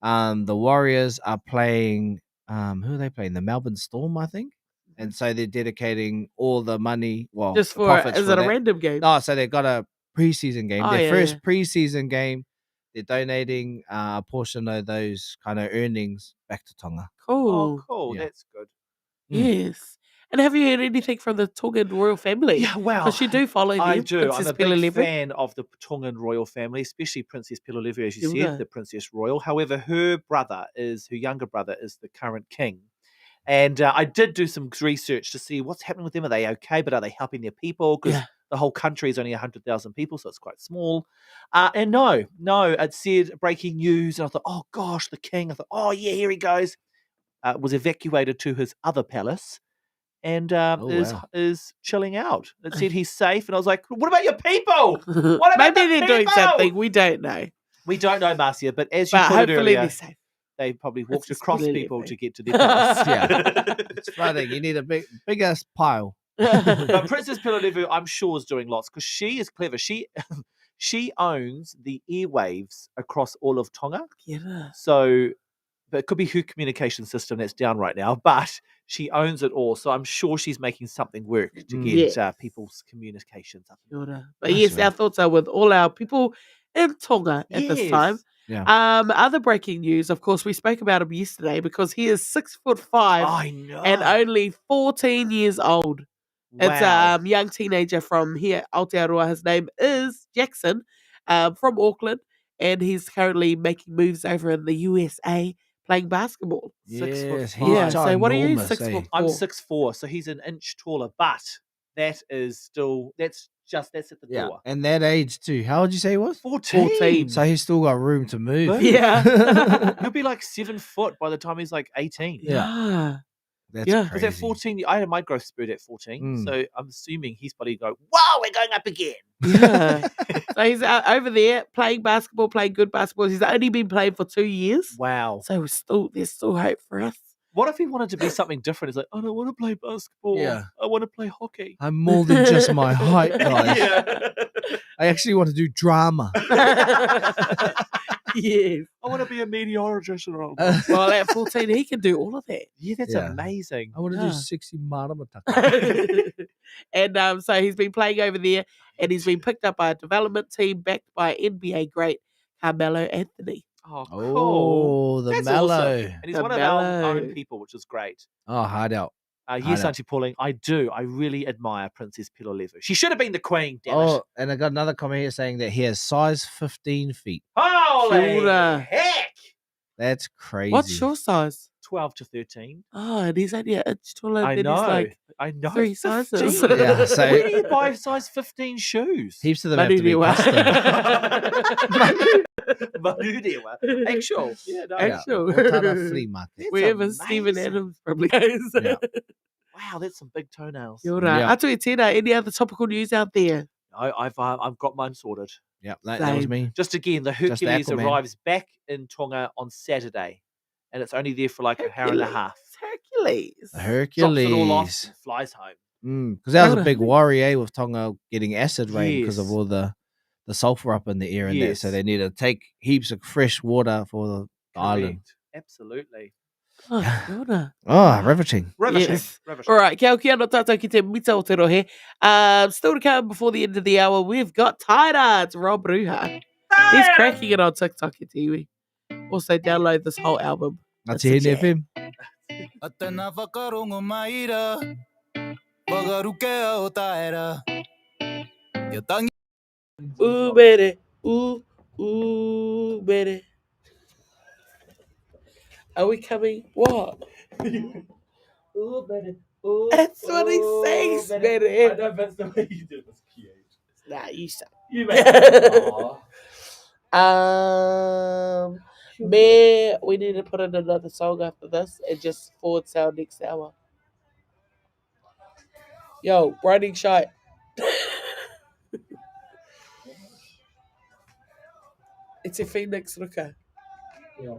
the Warriors are playing who are they playing? The Melbourne Storm, I think. And so they're dedicating all the money, Just the for profits is for it a that. random game? No, so they've got a preseason game. Oh, Their yeah, first yeah. preseason game. They're donating a portion of those kind of earnings back to Tonga. Cool. Oh, cool. Yeah. That's good. Yes. And have you heard anything from the Tongan royal family? Yeah, well, Because you do follow them. I do. Princess I'm a big Pelelevu. fan of the Tongan royal family, especially Princess Pelelevu, as you Yeah. said, the Princess Royal. However, her younger brother is the current king. And I did do some research to see what's happening with them. Are they okay? But are they helping their people? Because Yeah. the whole country is only 100,000 people, so it's quite small. And no, it said breaking news. And I thought, oh gosh, the king. I thought, oh yeah, here he goes. Was evacuated to his other palace and wow. is chilling out. It said he's safe. And I was like, what about your people? What about Maybe the they're doing people? something. We don't know. We don't know, Marcia, but as you But put it hopefully earlier, they're safe. they probably walked Princess across Pelelevu. people to get to their palace. Yeah. It's Friday. You need a big ass pile. But Princess Pelelevu, I'm sure, is doing lots because she is clever. She owns the airwaves across all of Tonga. Yeah. So, but it could be her communication system that's down right now, but she owns it all. So I'm sure she's making something work to get Yes. people's communications up. Kia ora. But Nice, yes, man. our thoughts are with all our people in Tonga at this time. Yes. Other breaking news, of course, we spoke about him yesterday because he is 6'5" I know. and only 14 years old. It's Wow. a young teenager from here, Aotearoa. His name is Jackson, from Auckland, and he's currently making moves over in the USA playing basketball. 6'5". Yes, he's Yeah, so what are you, ginormous, 6'4"? I'm 6'4", so he's an inch taller, but that is still that's at the Yeah, door. and that age too. How old you say he was? 14. So he's still got room to move. Yeah. He'll be like 7 foot by the time he's like 18. Yeah. That's Yeah. Because crazy. at 14, I had my growth spurt at 14, Mm. so I'm assuming his body go, wow, we're going up again. Yeah. So he's over there playing basketball, playing good basketball. He's only been playing for 2 years. Wow. So there's still hope for us. What if he wanted to be something different? He's like, I don't want to play basketball. Yeah. I want to play hockey. I'm more than just my height, guys. Yeah. I actually want to do drama. Yes. I want to be a meteorologist. Well, at 14, he can do all of that. Yeah, that's Yeah. amazing. I want to Yeah. do 60 maramataka. And so he's been playing over there, and he's been picked up by a development team backed by NBA great Carmelo Anthony. Oh, cool. Oh, the That's mellow. awesome. And he's The one of our mellow. own people, which is great. Oh, hard out. Yes, know. Auntie Pauline, I do. I really admire Princess Pilolevu. She should have been the queen, damn Oh, it. and I got another comment here saying that he has size 15 feet. Holy Kia ora. heck! That's crazy. What's your size? 12 to 13. Oh, and he's only an inch taller I than know. he's like I know. 3 sizes. 15. Yeah, so- Where do you buy size 15 shoes? Heaps of them have to be Manurewa. custom. Manurewa. Actual. Yeah, no. Actual. Otara flea market. That's Wherever Stephen amazing. Adams probably goes. Yeah. Wow, that's some big toenails. Kia ora. Yeah. Atu e tēnā, any other topical news out there? I've got mine sorted. Yeah, that was Same. me. Just again, the the Hercules Aquaman. arrives back in Tonga on Saturday, and it's only there for like an hour and a half. Hercules. The Drops it all off Hercules. and flies home. Because that was a Ora. big worry, with Tonga getting acid rain because of Yes. all the sulfur up in the air and that. So Yes. they need to take heaps of fresh water for the island. Correct. Absolutely. Oh, kia ora. Oh, riveting. Riveting. Yes. Riveting. All right, kia ora tātou ki te mita o te rohe. Still to come before the end of the hour, we've got Taira. It's Rob Ruha. He's cracking it on TikTok and TV. Also, download this whole album. That's It's a it, FM. Atena whakarongo maira, whakarukea o taera. Ia tangi Ooh, baby. Ooh, baby. Are we coming? What? Ooh, baby. Ooh, That's what he says, baby. I know that's the way you do it. It's cute. Nah, you suck. You make Aw. Man, we need to put in another song after this and just forward sound next hour. Yo, Brightening Shot. It's a Phoenix Ruka. Yeah.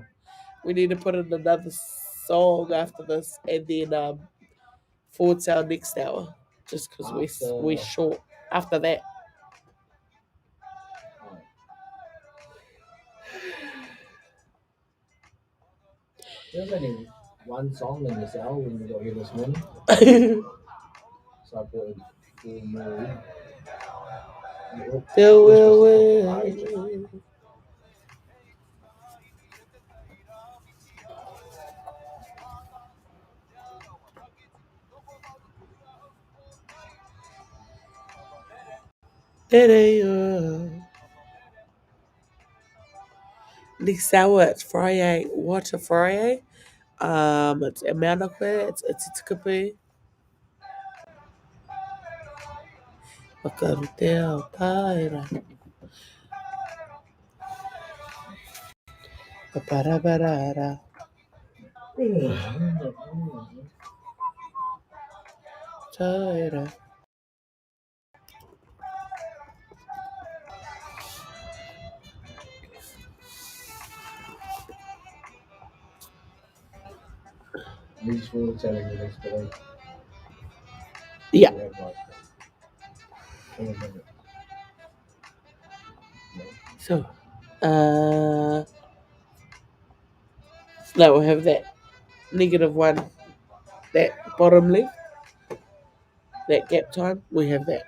We need to put in another song after this and then forward sound next hour. Just because we're short after that. There's only one song in this hour when we got here this morning, so I put in 4 more in. There will Next hour, it's Friday. What a Friday. It's Emanakwe, it's Tikapi. Makaruteo Taira. Paparabarara. Taira. We just want to tell you this today. Yeah. We have like 20 minutes. So, now we'll have that -1, that bottom left, that gap time, we have that.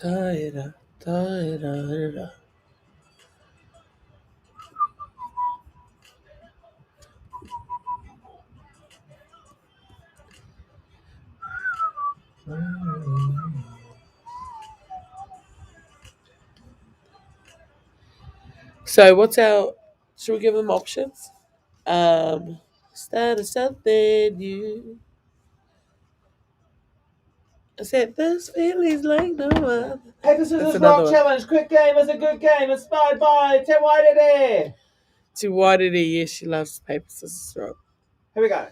Taira, taira. So what's our? Should we give them options? Start of something new. I said this feeling's like no other. Paper, scissors, another rock one. challenge. Quick game is a good game. Inspired by Te Wairere. To why did he? Yes, she loves paper scissors rock. Here we go.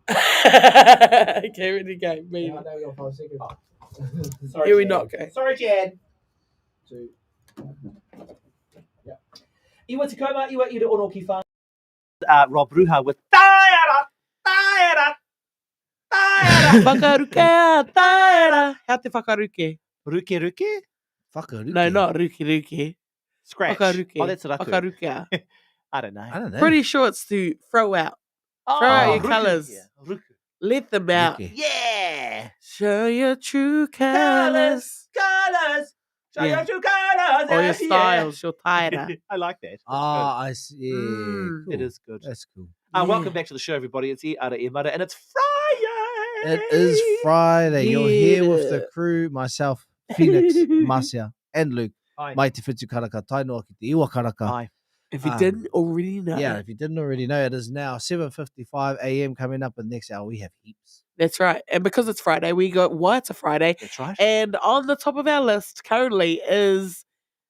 Okay, ready go. Me. Yeah, I know you're 5 seconds. Sorry, Here we Jan. not go. Sorry, Jan. 2. Iwa Takoma, Iwa Ida Onoki Fan. Rob Ruha with Taira, Taira, Taira. Whakaruke, taira. How te whakaruke? Ruke, Ruke? Fucker. No, not ruke ruke. Scratch. Whakaruke. Oh, that's raku. Whakaruke. I don't know. I don't know. Pretty sure it's to throw out. Oh, Throw out your ruku. colours. Yeah, ruku. Let them out. Ruke. Yeah. Show your true colours. Colors. Show Yeah. your true colors. Or your yeah. styles, your taira. I like that. That's Ah, I see. Yeah, Mm. good. It is good. That's cool. Welcome back to the show, everybody. It's E Ara E Mara, and it's Friday. It is Friday. You're here with the Yeah. crew, myself, Phoenix, Marcia, and Luke. Hi. Mai te whitu karaka, tainoa ki te iwa karaka. Hi. If you Um, didn't already know. Yeah, if you didn't already know, it is now 7:55 a.m. coming up, and next hour we have heaps. That's right. And because it's Friday, we got why it's a Friday. That's right. And on the top of our list currently is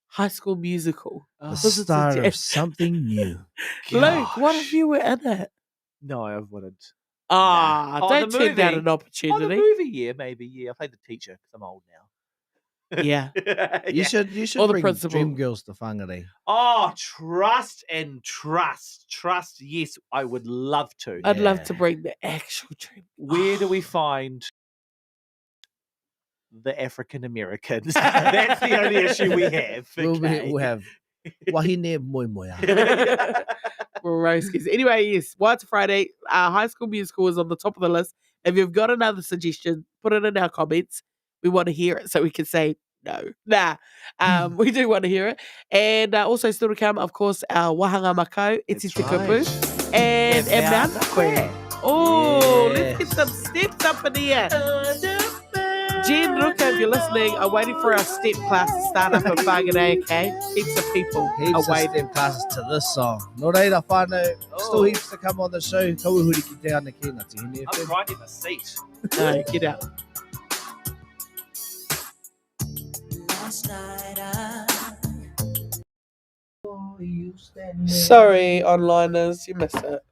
High School Musical. The Because it's a start jam. of something new. Luke, what if Gosh. you were in it? No, I wouldn't. Ah, Oh, don't the turn down movie. an Oh, the opportunity. movie, yeah, maybe. Yeah, I played the teacher because I'm old now. Yeah. You should Or the bring principal. Dream Girls to whangare. Oh, trust and trust. Trust, yes, I would love to. I'd love to Yeah. bring the actual dream. Where do we find the African Americans? That's the only issue we have. Okay. We'll have wahine moi moia. Roskies. Anyway, yes, why it's a Friday. High School Musical is on the top of the list. If you've got another suggestion, put it in our comments. We want to hear it so we can say no. Nah. We do want to hear it. And also still to come, of course, our Wahanga Makau, Iti That's Te Kupu, right. and Yeah, Mount Mount Queen. Oh, let's get Yes. some steps up in here. Jen, Ruka, if you're listening, I'm waiting for our step class to start up in Whangarei, okay? Heaps of people Heaps are of waiting. step classes to this song. No reira whānau, still Oh. heaps to come on the show. Kauhuri ki te ana ki Ngā Tihine I'm FM. right in the seat. No, get out. Sorry, onliners, you missed it.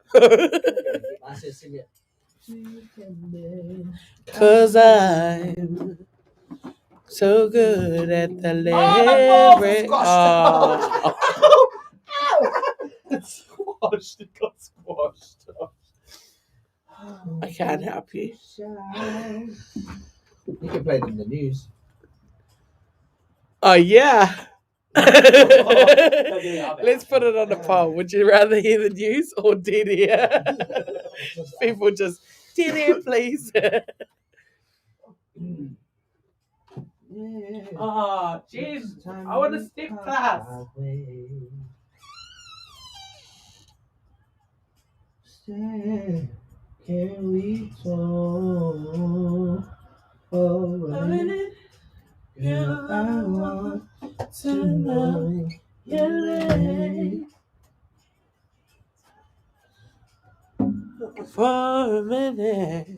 I said sing it. Cause I'm so good at the Oh, lyrics. gosh. Oh. It squashed. It got squashed. I can't help you. You can play it in the news. Oh, yeah. Let's put it on a poll. Would you rather hear the news or dead air? People just, dead air, please. Oh, jeez. I want a step class. Can we talk? Girl, I want to know your name. For a minute.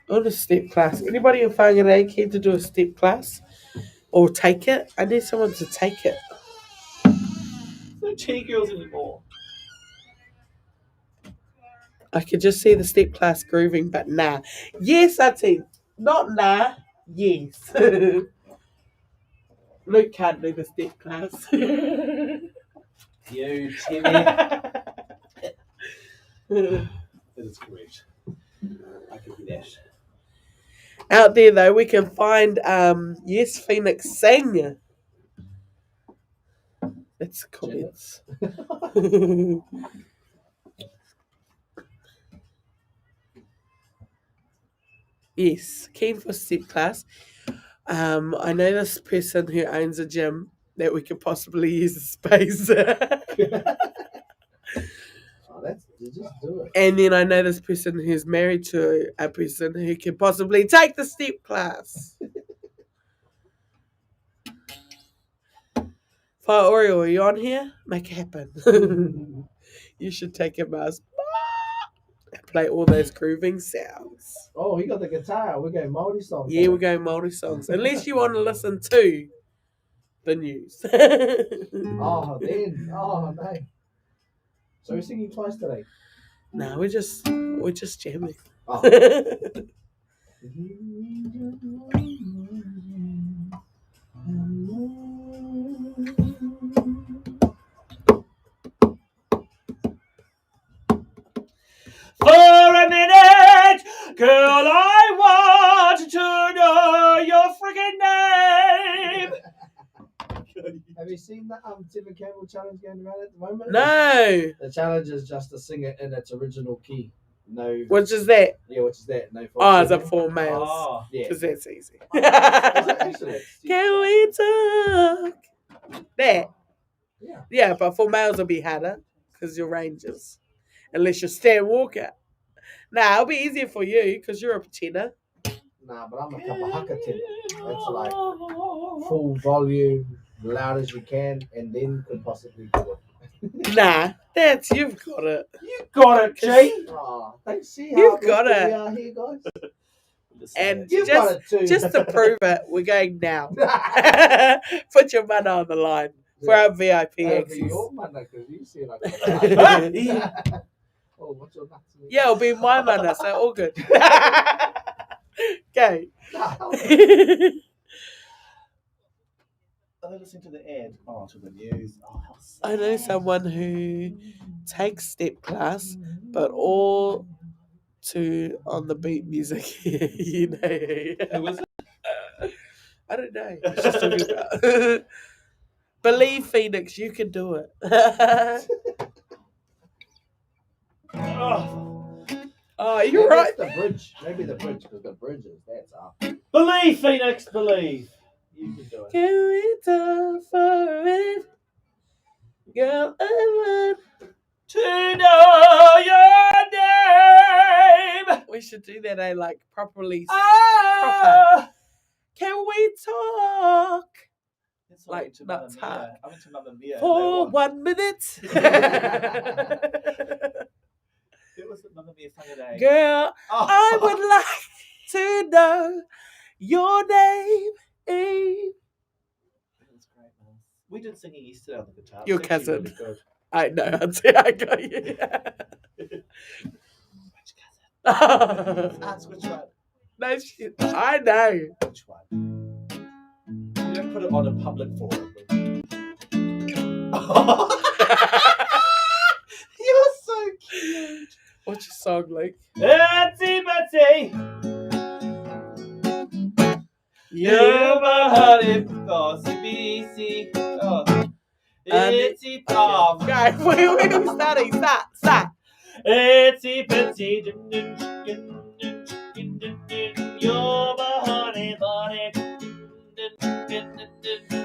On a step class. Anybody in Whangarei keen to do a step class? Or take it? I need someone to take it. No tea girls anymore. I could just see the step class grooving, but nah. Yes, Auntie. Not nah. Yes. Luke can't do the step class. You, Timmy. That is correct. I can do that. Out there though, we can find yes, Phoenix Sing. That's comments. Yes, keen for step class. I know this person who owns a gym that we could possibly use the space. Oh, that's just do it. And then I know this person who's married to a person who could possibly take the step class. Oriole, are you on here? Make it happen. You should take a mouse and play all those grooving sounds. Oh, he got the guitar. We're going Māori songs. Yeah, we're going multi songs. Unless you want to listen to the news. Oh, then. Oh, no. So we're singing twice today. No, we're just jamming. Oh. For a minute, girl, I want to know your freaking name. Have you seen the Timber Campbell challenge going around at the moment? No. The challenge is just to sing it in its original key. No. Which is that? Yeah, which is that? No. Oh, it's a for males. Oh, Yeah. Because that's easy. Actually, Can we talk? That. Yeah. Yeah, but for males it'll be harder because you're rangers. Unless you're Stan Walker. Nah, it'll be easier for you because you're a tenor. Nah, but I'm a couple haka tenor. That's like full volume, loud as you can, and then could possibly do it. Nah, you've got it. you got it, G. Oh, don't see how You've got lucky it. we are here, guys. And You've got it too. just to prove it, we're going now. Put your money on the line for our VIP For access. your money, 'cause you see like oh, what's your nuts? Yeah, it'll be my money, so all good. Okay. Are they listening to the ad? Oh, to the news. Oh, how I know someone who takes step class, but all to on the beat music. You know. Who is it? I don't know. It's just talking about. Believe Phoenix, you can do it. Oh, you're Maybe right. it's the bridge. Maybe the bridge, because the bridge is that's up. Believe, Phoenix, believe. You can do it. Can we talk for it? Girl, I want To know your name. We should do that, like properly. Ah. Can we talk That's Like, I went to not Mamma talk. Mia. I went to Mamma Mia. for 1 minute? It was the Mamma Mia song today. Girl, Oh. I would like to know your name. That was great, man. We did singing yesterday on the guitar. Your It was actually cousin. really good. I know, Auntie, I got you. Which cousin? Ask which one. No shit. I know. Which one? You don't put it on a public forum. You're so cute. What's your song like? Itsy bitsy. You're my honey. Oh, CBC. Oh. Itsy oh. Guys, wait, starting. Start. Itsy bitsy. You're my honey bunny.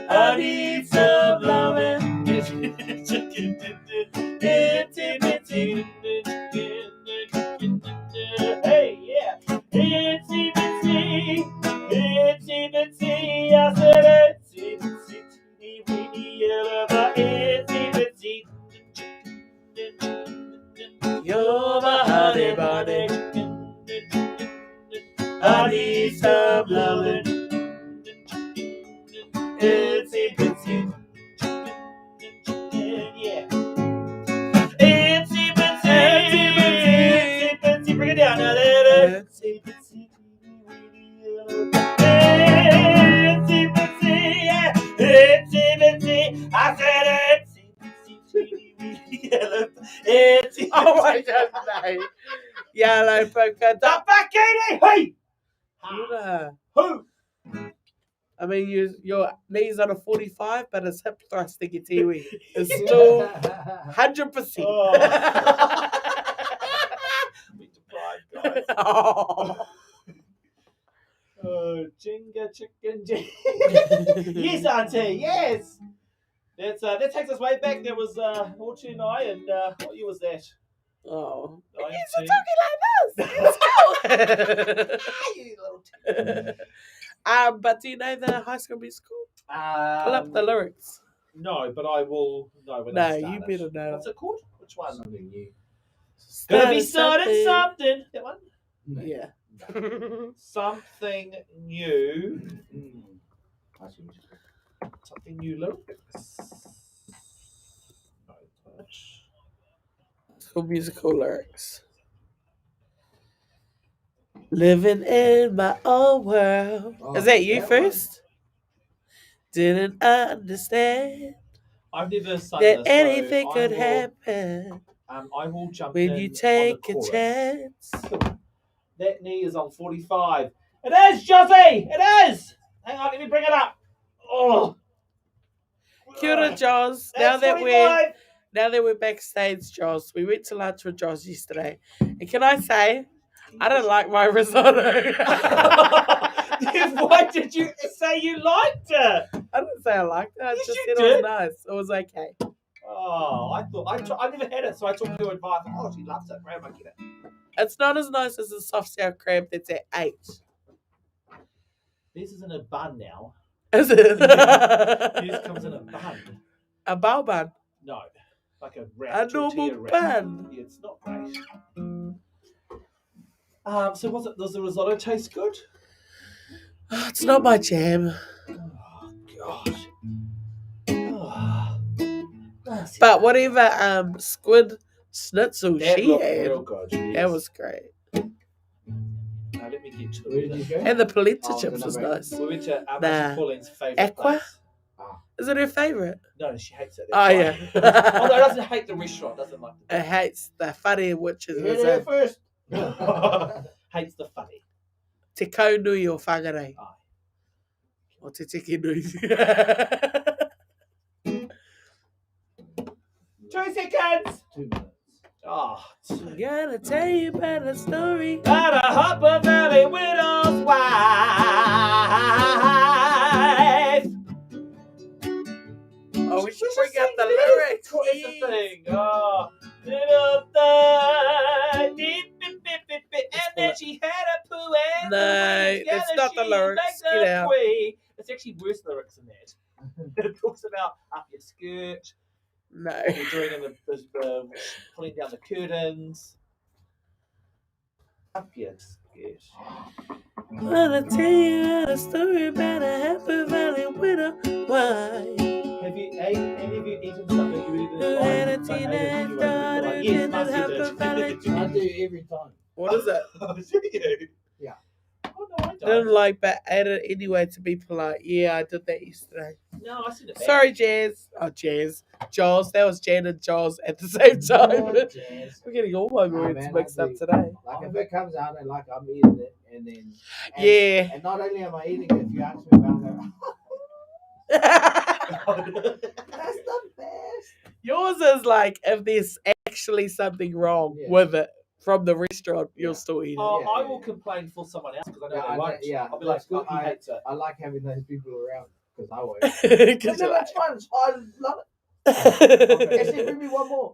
I need some loving. Itsy bitsy. Hey, yeah. Itsy bitsy. Itsy bitsy. I said itsy bitsy. Teeny weeny yellow, but itsy bitsy. You're my honey bunny. I need some loving. Itsy bitsy. Yeah. Itsy bitsy. Itsy bitsy. Bring it down now. Itsy bitsy. Itsy bitsy. Yeah. Itsy bitsy. I said itsy bitsy. Yellow. Itsy. Oh my God, no. Yellow polka dot. Bikini. Hey. Who? I mean, your knees on a 45, but it's hip thrusting your tiwi. It's still 100%. Oh. We deprived, guys. Oh. Jinga chicken jing. Yes, Auntie, yes. That takes us way back. There was Orchie and I, and what year was that? Oh. 19. You're talking like this. You little But do you know the High School Musical? Pull up the lyrics. No, but I will know when No, I start you it. better know. What's it called? Which one? Something new. Gonna be starting something. That one? Yeah. Something new. I see what you mean. Something new lyrics. No touch. School Musical lyrics. Living in my own world. Oh, Is that you that first? Didn't understand I've never sung that this, anything so could I will, happen I will jump when in you on take the a chorus. chance. That knee is on 45. It is, Josie! It is! Hang on, let me bring it up. Oh. Kia ora, Jaws. That's 45. Now that we're backstage, Jaws, we went to lunch with Jaws yesterday. And can I say, I don't like my risotto. Why did you say you liked it? I didn't say I liked it. I Yes, just you said it did. was nice. It was okay. Oh, I never had it, so I took your advice. Oh, she loves it. Grandma, get it. It's not as nice as the soft sour crab that's at 8. This is in a bun now. Is it? This comes in a bun. A bao bun. No, like a wrap. A tortilla normal wrap. bun. Yeah, it's not great. So does the risotto taste good? Oh, it's not my jam. Oh gosh. Oh. But whatever squid schnitzel That she looked had, real good. that Yes. was great. Let me get to Where did you go? And the polenta Oh, chips the was number- nice. We went to Nah. Pauline's favourite Aqua? place. Is it her favourite? No, she hates it. Oh, that's yeah. why. Oh, no, doesn't hate the restaurant. Doesn't like It hates the whare, which is You heard it here first. hates the funny. te kau nui o whangarei. Aye. O te tiki nui. 2 seconds. 2 minutes. Oh, I'm gonna tell you about the story. about a Hopper Valley widow's wife. Oh, we should bring up the lyrics. It's a thing. Oh, little thing. And then she had a poo and No, the wings it's together not the she lyrics. makes Get a out. queen. It's actually worse lyrics than that. It talks about up your skirt, No. what you're doing in the pulling down the curtains. Up your skirt. I'm gonna tell you a story about a happy valley widow wife. Have you any of you eaten something you really didn't like? Had a but hated teenage anyway? daughter, Like, yes, didn't Marcy have did. a valley- I do every time. What is it? Oh, do you? Yeah. Oh, no, I Didn't don't. like, but ate it anyway to be polite. Yeah, I did that yesterday. No, I seen it back. Sorry, Jazz. Oh, Jazz. Jaws. That was Jan and Jaws at the same time. Jazz. We're getting all my Nah, words man, mixed I up do. today. Like if it comes out and like I'm eating it and then Yeah. and not only am I eating it, if you ask me about it, that's the best. Yours is like if there's actually something wrong Yeah. with it from the restaurant, you'll Yeah. still eat it. Oh, Yeah, I yeah, will yeah. complain for someone else because I know Yeah, they I know- won't. yeah, I'll be like, that's good. "Oh, he hates it." I like having those people around because I won't. 'Cause No, you're it's fine. It's fine. I love it. like- Actually, bring me one more.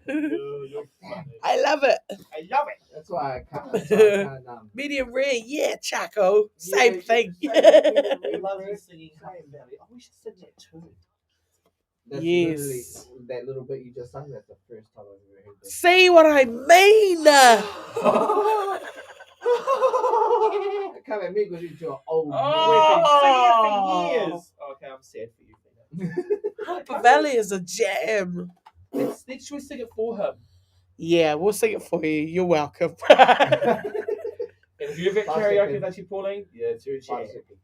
You're funny. I love it. I love it. That's why I can't. That's why I can't Medium rare, yeah, Chaco. Yeah, Same yeah, thing. same. I love you singing Happy Valley. Oh, we should sing that too. That's Yes. literally that little bit you just sung. That's the first time I've ever heard that. See what I mean? Come at me because you're too old. We've been singing it for years. Okay, I'm sad for you. Upper Valley is a jam. Let's should we sing it for him? Yeah, we'll sing it for you. You're welcome. And if you ever 5 karaoke seconds. that you Pauline, yeah, it's your 5 jam. seconds.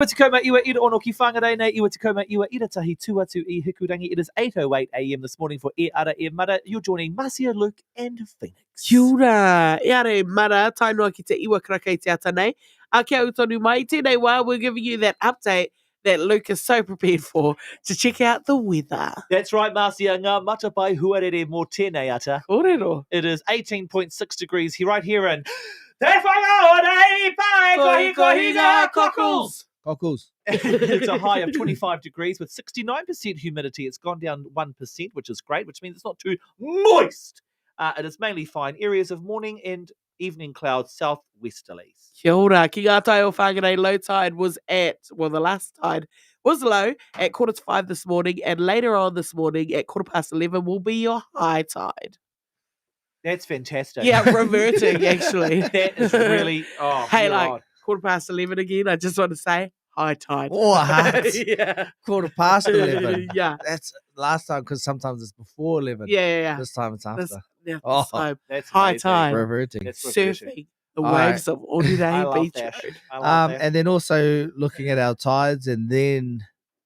Iwa te kauma iwa ira ono ki whangarei nei, iwa te kauma iwa ira tahi tuatu I Hikurangi. It is 8:08 a.m. this morning for E Ara E Mara. You're joining Marcia, Luke and Phoenix. Kia ora. Ia re, mara, tainua ki te iwa krakei te ata nei. A kia utonu mai, tēnei wā, we're giving you that update that Luke is so prepared for to check out the weather. That's right, Marcia. Ngā matapai huarere mō tēnei ata. Kōrero. It is 18.6 degrees right here in Te Whangaorei Pai Kohi Kohi Ngā Cockles. Cockles. It's a high of 25 degrees with 69% humidity. It's gone down 1%, which is great, which means it's not too moist. It is mainly fine. Areas of morning and evening clouds, southwesterlies. Kia ora, ki ngā tai o Whangarei, low tide was at, well, the last tide was low at 4:45 this morning, and later on this morning at 11:15 will be your high tide. That's fantastic. Yeah, reverting, actually. That is really, Hey, you're like, right. 11:15 again, I just want to say, high tide. What? Yeah. 11:15. Yeah. That's last time because sometimes it's before 11. Yeah. This time it's after. This, yeah, Oh. this time, That's high amazing. tide. Reverting. That's reverting. surfing the All right. waves of I Ordinary love Beach that. Road. I love that. And then also looking at our tides and then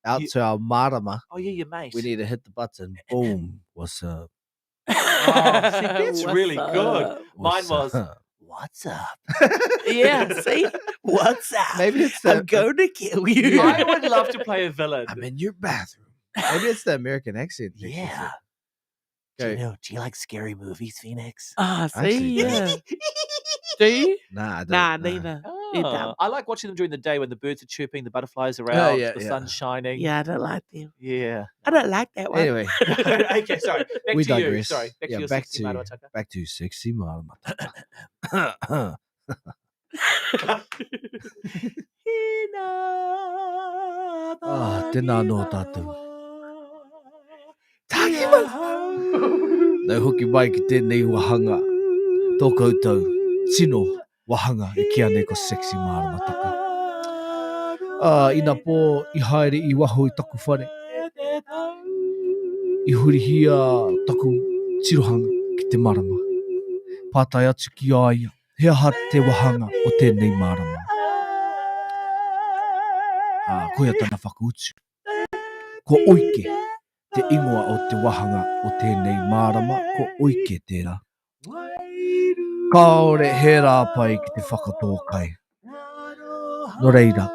out You- to our marama, Oh, yeah, your mate. we need to hit the button. Boom. What's up? Oh, see, that's What's really good. up? Mine What's was, up? what's up? Yeah, see? What's up? Maybe it's I'm the, going to kill you. I would love to play a villain. I'm in your bathroom. Maybe it's the American accent. thing, isn't Yeah. it? Do Go. you like scary movies, Phoenix? Ah, Actually, see? yeah. Yeah. Do you? Nah, I don't, Nah, neither. You're dumb. Oh, I like watching them during the day when the birds are chirping, the butterflies are out, yeah, the yeah. sun's shining. Yeah, I don't like them. Yeah. I don't like that one. Anyway, Okay, sorry. Back we to you. digress. Sorry. Back Yeah, to your back sexy to- Maruataka. back to sexy marama. tēnā nō tātou. Nau hoki mai ki tēnei wahanga. Tō koutou, tino wahanga e kia nei ko sexy marama taka. Ina pō i haere i waho i taku whare. I hurihia taku tirohanga ki te marama. Pātai atu ki aia, he aha te wahanga o tēnei marama. Koia tana whakautu. Ko oike te ingoa o te wahanga o tēnei marama, ko oike tērā. Kāore he rā pai ki te whakatōkai. No reira,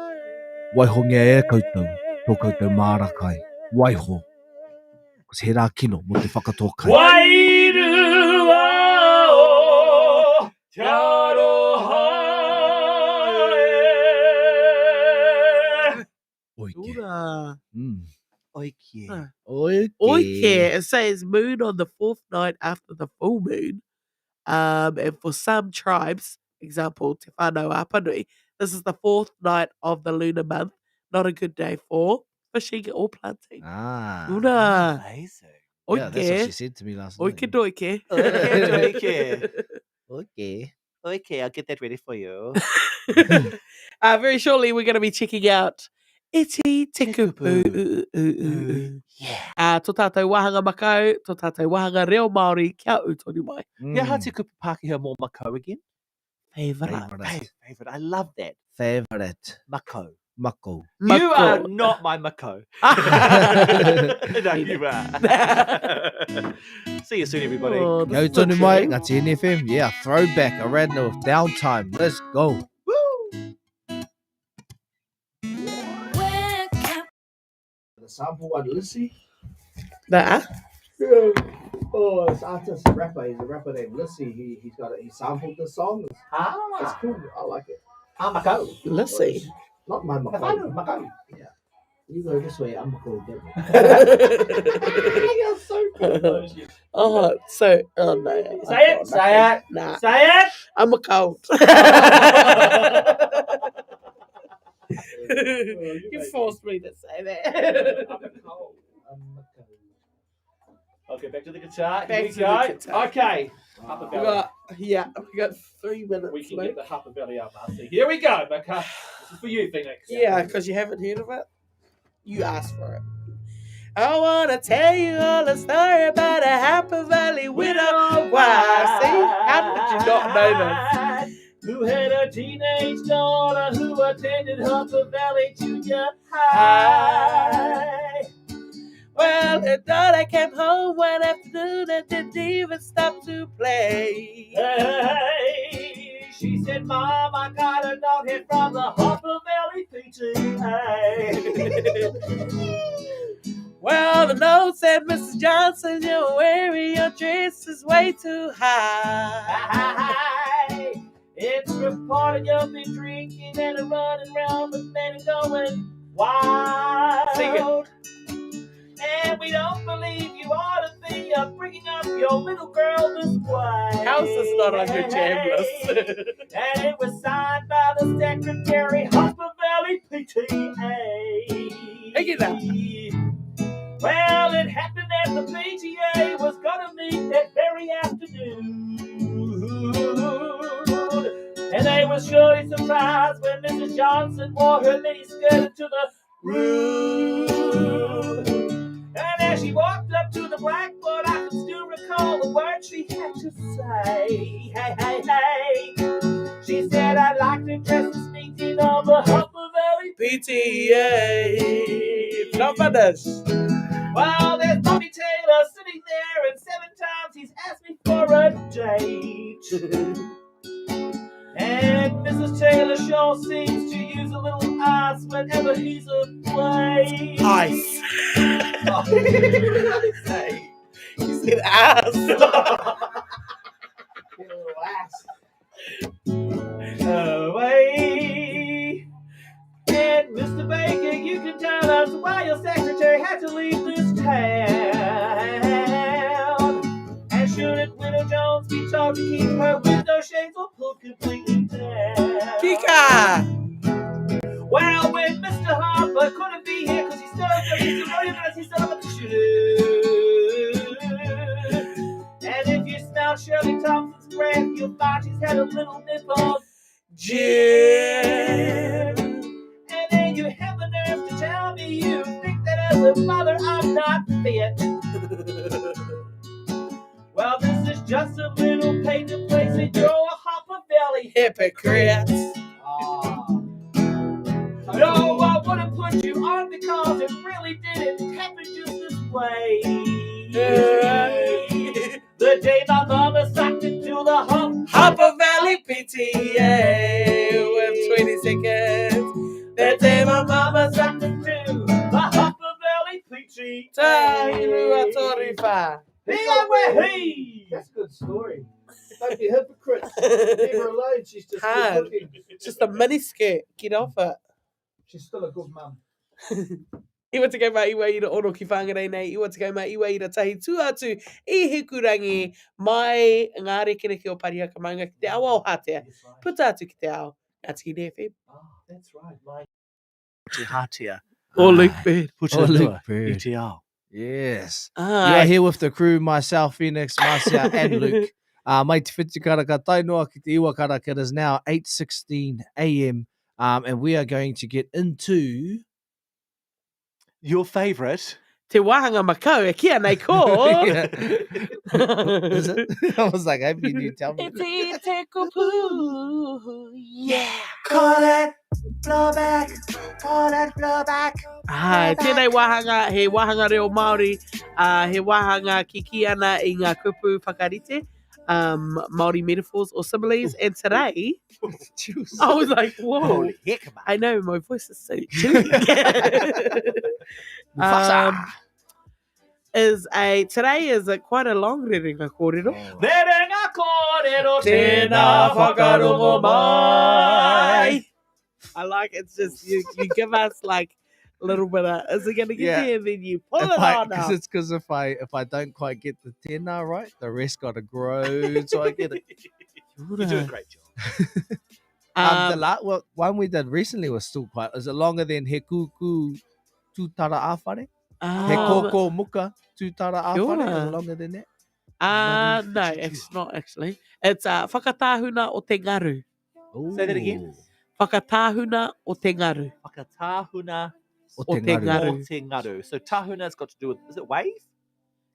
waiho ngea e koutou, tō koutou mārakai. Waiho. Kasi he rā kino mo te whakatōkai. Wairua o te aroha Oike. Ora. Oike. Oike. Oike. It says moon on the fourth night after the full moon. And for some tribes, example, Te Whānau Apanui, this is the fourth night of the lunar month. Not a good day for fishing or planting. Ora. Amazing. Yeah, that's what she Oike. said to me last night. Oike doike. Oike. Okay. Okay, I'll get that ready for you. Very shortly, we're going to be checking out Iti Te Kupu. Yeah. Tō tātou wahanga makau, tō tātou wahanga reo Māori, kia utoni mai. Yeah, how te kupu Pākehā mō Mako again? Favourite. Favorite. I love that. Favorite. Mako. Mako. You are Mako. not my Mako. No, you are. See you soon, everybody. Oh, this Go is so tonu mai, true. Ngati NFM. Yeah, throwback around the downtime. Let's go. The sample one, Lissy. Nah. Oh, it's artist rapper. He's a rapper named Lissy. He sampled the song. It's cool. I like it. Mako. Let's see. Not my Mako. Mako. Yeah. You go this way. I'm Mako. You're so cool. Oh, so, oh no. Say it, say it. Nah. Say it. I'm a cold. You forced me to say that. Okay, back to the guitar. Back Here we to go. the guitar. Okay. Upper We belly. got, we got 3 minutes. We can Luke. get the upper belly up, Marcy. Here we go, Maka. This is for you, Phoenix. Yeah, because you haven't heard of it. You asked for it. I want to tell you all a story about a Happy Valley widow wife. See? How did you not know that? Who had a teenage daughter who attended Happy Valley Junior High. Well, her daughter came home one afternoon and didn't even stop to play. Hey, she said, Mom, I got a note here from the Happy Valley PTA. Well, the note said, Mrs. Johnson, you're wearing your dress is way too high. It's reported you've been drinking and running around with men and going wild. Sing it. And we don't believe you ought to be bringing up your little girl this way. House is not on your jam list. And it was signed by the secretary, Hopper Valley PTA. Take it out. Well, it happened that the PTA was gonna meet that very afternoon. And they were surely surprised when Mrs. Johnson wore her miniskirt into the room. And as she walked up to the blackboard, I can still recall the words she had to say. Hey, hey, hey. She said, I'd like to address this meeting of the Hopper Valley PTA. Not for this. Well, there's Bobby Taylor sitting there, and 7 times he's asked me for a date. And Mrs. Taylor sure seems to use a little ice whenever he's away. Ice. What did I say? You said ass. Away. And Mr. Baker, you can tell us why your secretary had to leave this town. And shouldn't Widow Jones be taught to keep her window shades or pulled completely down? Kika. Well, when Mr. Harper couldn't be here because he's still up the shoot. And if you smell Shirley Thompson's breath, you'll find she's had a little nip of gin. And then you have the nerve to tell me you think that as a mother I'm not fit. Well, this is just a little painted place and you're a Hopper Valley Hypocrites. No, I wouldn't put you on because it really didn't happen just this way. The day my mama sucked into the Hopper Valley PTA with 20 seconds. The day my mama sucked into the Hopper Valley PTA. Tahirua Torifa. Hey! That's a good story. Don't be hypocrites. Leave her alone. She's just Hard. good looking. Just a mini skirt. Get off it. She's still a good mum. Iwa te kai mai iwa i ra oro ki whangarei nei. Iwa te kai mai iwa i ra tahi tuatu i hikurangi mai ngā rekereke o Pariaka Maunga ki te awa o Hatea. Puta atu ki te ao. Ngā tiki FM. Oh, that's right. Te Hatea. Or Luke Bird. Or Luke Bird. Te ao. Yes. Ah, Yeah, here with the crew, myself, Phoenix, Marcia, and Luke. Mai te whitikara ka tainoa ki te iwakara. It is now 8:16 a.m. And we are going to get into... Your favourite? Te wahanga makau e kia nei ko. Yeah. Is it? I was like, I hope you do tell me. Te te kupu. Yeah. Call it blowback. Call it blowback. Tēnei wahanga, he wahanga reo Māori, he wahanga kiki ana i ngā kupu whakarite, Māori metaphors or similes, and today, I was like, whoa, Holy heck, man. I know, my voice is so chewy. Today is quite a long rerenga kōrero. Rerenga kōrero Tēnā whakarongo mai. I like it's just, you give us like a little bit of, is it going to get Yeah. there? And then you pull it on up. Because if I don't quite get the tēnā right, the rest got to grow so I get it. You do a great job. The one we did recently was still quite, is it longer than he kuku tūtara āwhare? He kōkō muka tūtara āwhare? Is Sure. it longer than that? No, it's not actually. It's whakatāhuna o te ngaru. Say that again. Whakatāhuna o te ngaru. Whakatahuna O O te te ngaru. ngaru. o te ngaru. So tahuna's got to do with, is it wave?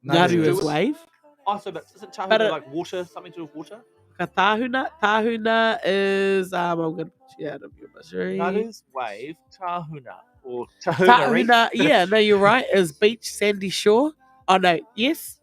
Ngaru it's- is wave. Oh, so but isn't tahuna But like water, something to do with water? Tahuna is, I'm going to put you out of your misery. Ngaru's wave, tahuna, or tahuna reef. Tahuna, yeah, no, you're right, is beach, sandy shore. Oh, no, yes,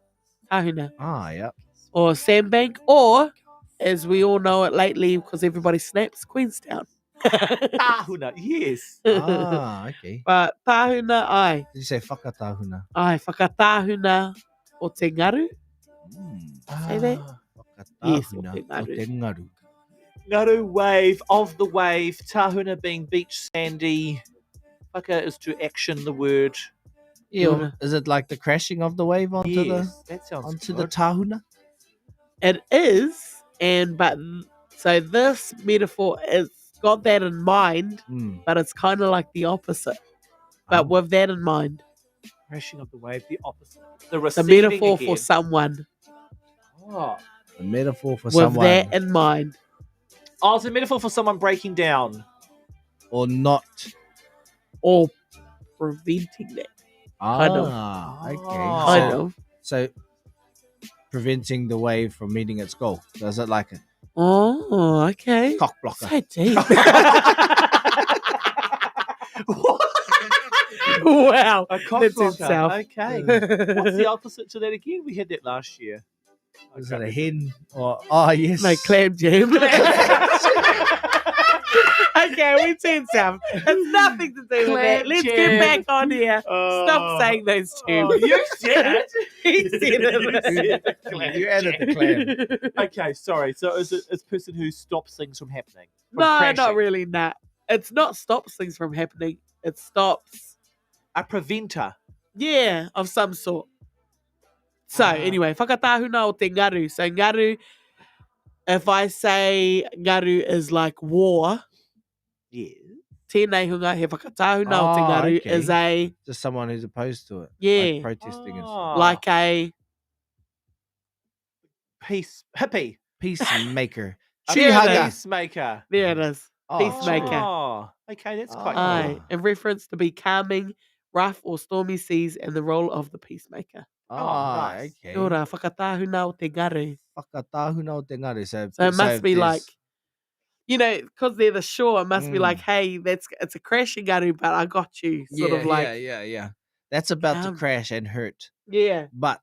Tahuna. Ah, yeah. Or sandbank, or, as we all know it lately, because everybody snaps, Queenstown. Tahuna, yes. Okay. But tahuna ai. Did you say whakatahuna? Ai, whakatahuna o te ngaru. Say that? Yes, o Whakatahuna te o ngaru. te ngaru. Ngaru wave, of the wave. Tahuna being beach sandy. Whaka is to action the word. Ew, is it like the crashing of the wave onto Yes, that sounds the good. tahuna? It is, so this metaphor is got that in mind, Mm. but it's kind of like the opposite. But Oh. with that in mind, Crashing of the wave, the opposite. The the receiving metaphor again. for someone. Oh. A metaphor for With someone that in mind, Oh, it's a metaphor for someone breaking down. or not. or preventing that, Kind of. Okay. Oh. kind So, of. so preventing the wave from meeting its goal. Does it like a Oh, okay. cock blocker? So deep. Wow. A cock That's blocker. itself. Okay. What's the opposite to that again? We had that last year. Is it a hen or yes? No, clam jam. Okay, we said some. It's nothing to do with that. Clam Let's jam. get back on here. Stop saying those two. Oh, you said it. He said it. You added the clam. Okay, sorry. So is it a person who stops things from happening? From No, crashing? not really. Nah. It's not stops things from happening. It stops, A preventer. yeah, of some sort. So anyway, whakatahuna o te ngaru. So ngaru, if I say ngaru is like war, Yeah. tēnei hunga he whakatahuna o te Oh, ngaru okay. is a, Just someone who's opposed to it. Yeah. Like protesting and Oh. like a, Peace. Hippie. peacemaker. A There it Chihanga. peacemaker. there it is. Oh, Peacemaker. Oh, okay, that's quite Oh. Aye, cool. in reference to be calming rough or stormy seas and the role of the peacemaker. Ah, nice. okay. Kia ora, whakatahuna o te ngaru. Whakatahuna o te ngaru. So it must be there's- like, because they're the shore, it must be Mm. like, hey, it's a crashing ngaru, but I got you. Sort of like, yeah. That's about to Um, crash and hurt, yeah. but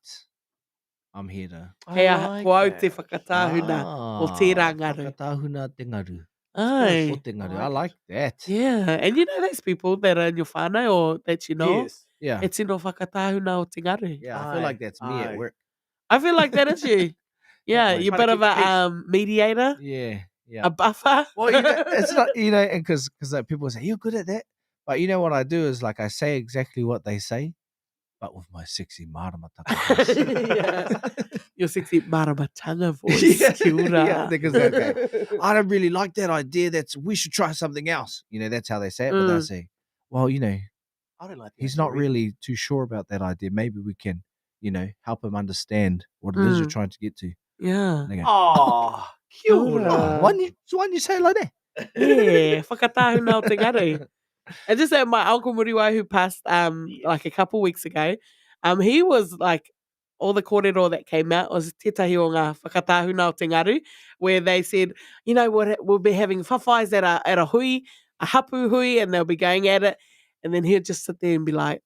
I'm here to. Hea I koau like te that. whakatahuna o tērā ngaru. Whakatahuna te ngaru. O Aye. te ngaru. I like that. Yeah. And those people that are in your whānau or that you know, Yes. Yeah. it's in o whakatahuna o te ngaru. Yeah, I feel like Aye, that's me aye. at work. I feel like that is you. Yeah, way. you're a Trying bit to of keep a peace. mediator, Yeah. a buffer. Well, it's not, and because like, people say you're good at that, but you know what I do is like I say exactly what they say, but with my sexy maramataka voice. Yeah. Your sexy maramatanga voice. Yeah, Kia ora. yeah, because they're okay. I don't really like that idea. We should try something else. That's how they say it. But they say, well, I don't like that. he's not really too sure about that idea. Maybe we can, help him understand what it is you're trying to get to. Yeah. And they go, Oh, Kia cute. ora. why don't you say it like that? Yeah, whakatahuna o te ngaru. And just that my uncle Muriwai, who passed like a couple weeks ago, he was like, all the kōrero that came out was tētahi o ngā whakatahuna o te ngaru, where they said, we'll be having whawhais at a hui, a hapu hui, and they'll be going at it. And then he'll just sit there and be like,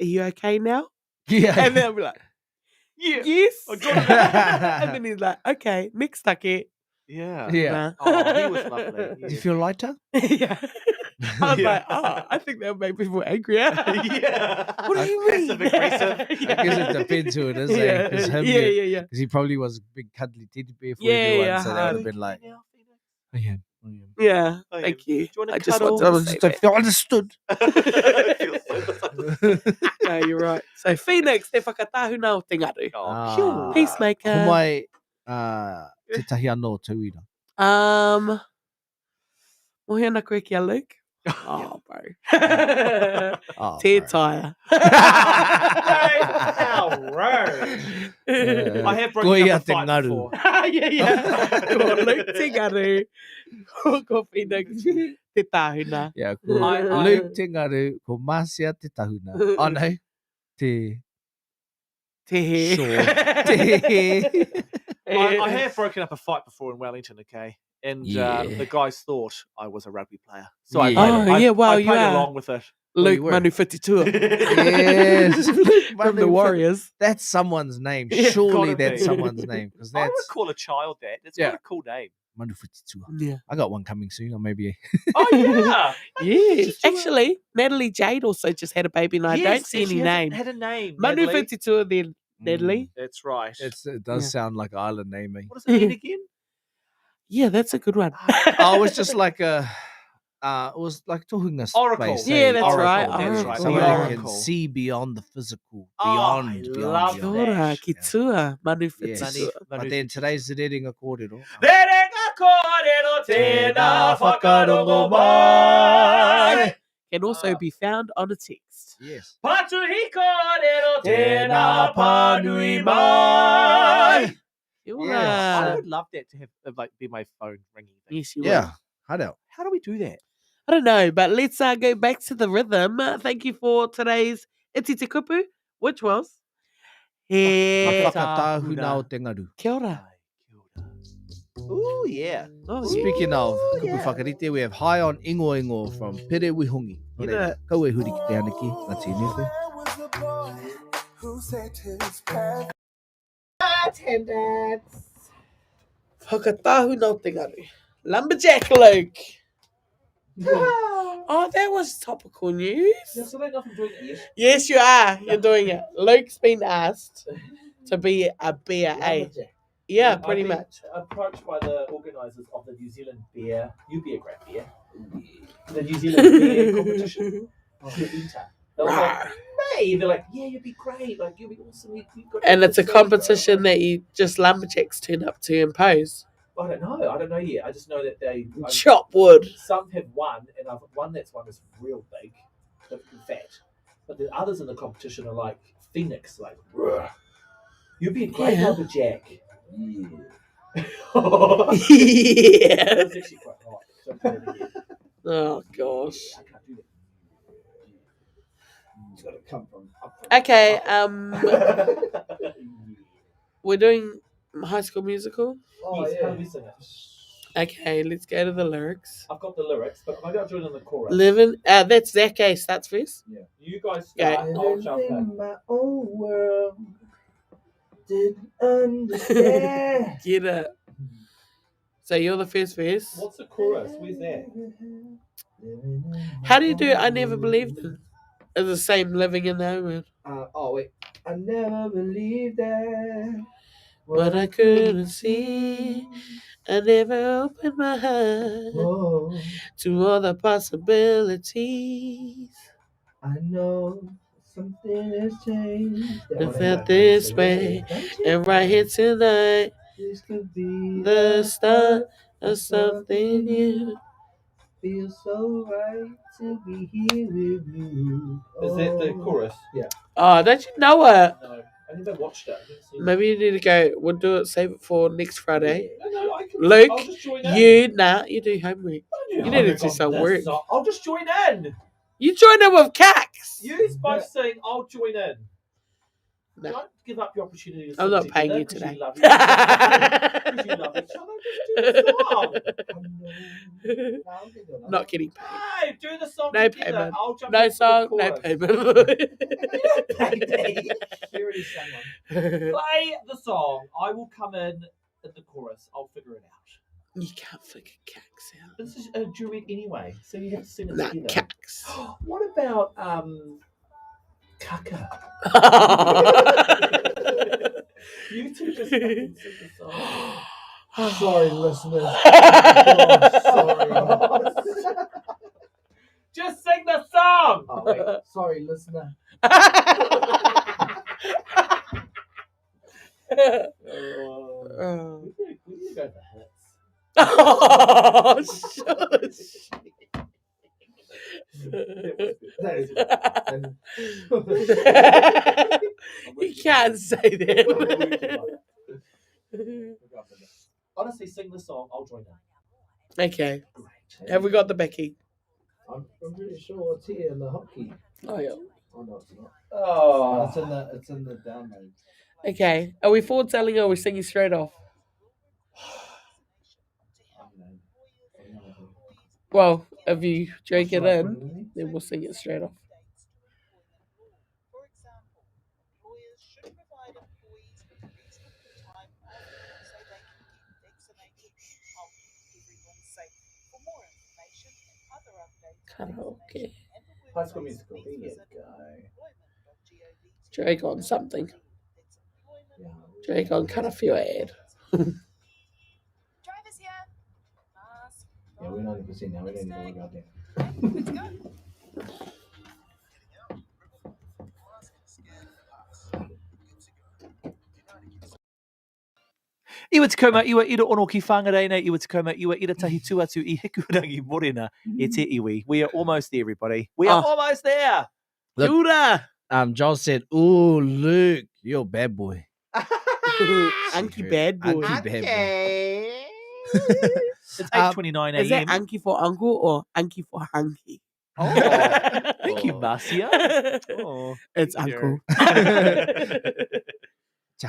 are you okay now? Yeah. And then I'll be like, Yeah. yes. I got it. And then he's like, okay, next take. Yeah. Yeah. Oh, he was lovely. Do you feel lighter? Yeah. I was Yeah. like, I think that would make people angrier. Yeah. What do you mean? Passive aggressive. I guess it depends who it is. Yeah, Because yeah. he probably was a big cuddly teddy bear for Yeah, everyone. yeah, So that would have been like, Now, I am. Yeah, Oh, yeah. thank you. Do you wanna I just cuddle? wanted I to was say just, I that. feel understood. Feels so misunderstood. No, you're right. So Phoenix, te whakatahuna o te ngaru. Oh, Ah. cute. Peacemaker. Ko mai te tahi anō tauira. Mohi ana koe kia Luke. Oh, bro. Oh, Te bro. taia. How rude. I have broken Koia up a te fight ngaru. before. yeah. Ko Luke te ngaru. Ko Phoenix te tahuna. Yeah, ko I- Luke te ngaru, ko Marcia te tahuna. Oh no, te Te he. Sure. te he. I have broken up a fight before in Wellington, okay? And Yeah. the guys thought I was a rugby player. So I Yeah. played, Oh, I, yeah, wow, I you played are. along with it. Luke you were. Manu Whititua. Yes, From the Warriors. That's someone's name. Yeah, Surely gotta that's be. someone's name because I would that's call a child that. It's Yeah. quite a cool name. Manufutu. Yeah. I got one coming soon, or maybe. Oh yeah. Yes. Actually, Natalie Jade also just had a baby, and I don't see and she any hasn't name. Had a name. Manu Natalie. 52 then Natalie. That's right. It does Yeah. sound like island naming. What does it mean again? Yeah, that's a good one. Oh, it was just like a. It was like talking a Oracle. space. Yeah, that's Oracle, right. that's right. Oracle. Somebody Yeah. can see beyond the physical, Oh, beyond, I beyond, love Kia beyond. that. ora, ki tua, Manu Yes. 52. But then today's the dating according. Can also be found on a text. Yes. Kia Yeah. I ora. would love that to have like be my phone ringing thing. Yes, you Yeah. will. I know. How do we do that? I don't know, but let's go back to the rhythm. Thank you for today's Iti Te Kupu, which was He Whakatahu nao tengaru. Kia ora. Ooh, yeah. Oh, yeah. Speaking of kupu yeah. whakarite, we have High on Ingo Ingo from Pere Wihungi. Yeah. Kau e huri ki te anaki, ngā tēnei koe. Whakatahu no Tingaru. Lumberjack Luke. Oh, that was topical news. Yes, I don't know if I'm doing it yet. Yes, you are. You're doing it. Luke's been asked to be a BA. Yeah, I've pretty been much. Approached by the organisers of the New Zealand Beer, you beer grab beer, the New Zealand Beer competition. They're like, hey, they're like, yeah, you'd be great, like you'd be awesome. You've got And it's a good competition that you just lumberjacks turn up to impose. I don't know yet. I just know that they Chop wood. some have won, and I've one that's won is real big, but fat. But the others in the competition are like Phoenix, like "Ruh. You'd be a great Yeah. lumberjack. Yeah. That's actually quite hot. So I'm playing it again. Oh gosh. I can't do It's got to come from up. Okay. that. We're doing High School Musical. Oh, Yes, how yeah. do we sing it? Okay, let's go to the lyrics. I've got the lyrics, but maybe I'll do it in the chorus. Living. That's Zach A. starts first. You guys Okay. start. I'll jump in. in my own world, didn't understand. Get it. So you're the first verse. What's the chorus? Where's that? How do you do I Never Believed It? It's the same living in the home, Oh wait, I never believed that. but I couldn't see. I never opened my heart Oh, to all the possibilities. I know something has changed. I felt this way, and right here tonight, This could be the start of something new. Feels so right to be here with you. Is that the chorus? Oh, don't you know it? No, I never watched it. I haven't seen it. Maybe you need to go. We'll do it. Save it for next Friday. No, I can. Luke, I'll just join in. you do homework. I don't you know need to homework do on some this work. song. I'll just join in. You joined in with Cax. You both saying I'll join in. No. Don't give up your opportunity to I'm sing not paying together you 'cause today. You love each other. 'Cause you love each other. Just do the song. Not getting paid. Hey, do the song No together. payment. I'll jump No in for the song, no chorus. payment. You already sang one. Play the song. I will come in at the chorus. I'll figure it out. You can't figure Cax out. This is a duet anyway, so you have to sing it Nah, together. Cax. What about Kaka? You two just fucking sing the song. Sorry, listeners. Sorry. Just sing the song. Oh, wait. Sorry, listener. Oh, We need to go for hits. shush. That is You can't say that. Honestly, sing the song. I'll join in. Okay. Great. Have we got the Becky? I'm pretty sure it's here in the hotkey. Oh yeah. Oh no, it's not. Oh, It's in the download. Okay. Are we forward telling or are we singing straight off? Well, if you drink it in, then we'll sing it straight off. For example, employers should provide employees with a reasonable time so they can get vaccinated. Karaoke. High School Musical. There you go. Drake on something. Yeah. Drake on kind of feel ad. Drivers here. Mask. Yeah, we're 90% now. We don't need to worry about that. Let's go. Iwa te kauma, iwa ira ono ki whangarei nei, iwa te kauma, iwa ira tahi tuatu I hikurangi morena e te iwi. We are almost there, everybody. We are almost there. Look, Kia ora. John said, "Ooh, Luke, you're a bad boy." Anki bad boy. Anki bad boy. It's 8:29 Is that a.m. Anki for uncle or Anki for hunky? Oh, thank you, Marcia. Oh, It's thank you. uncle.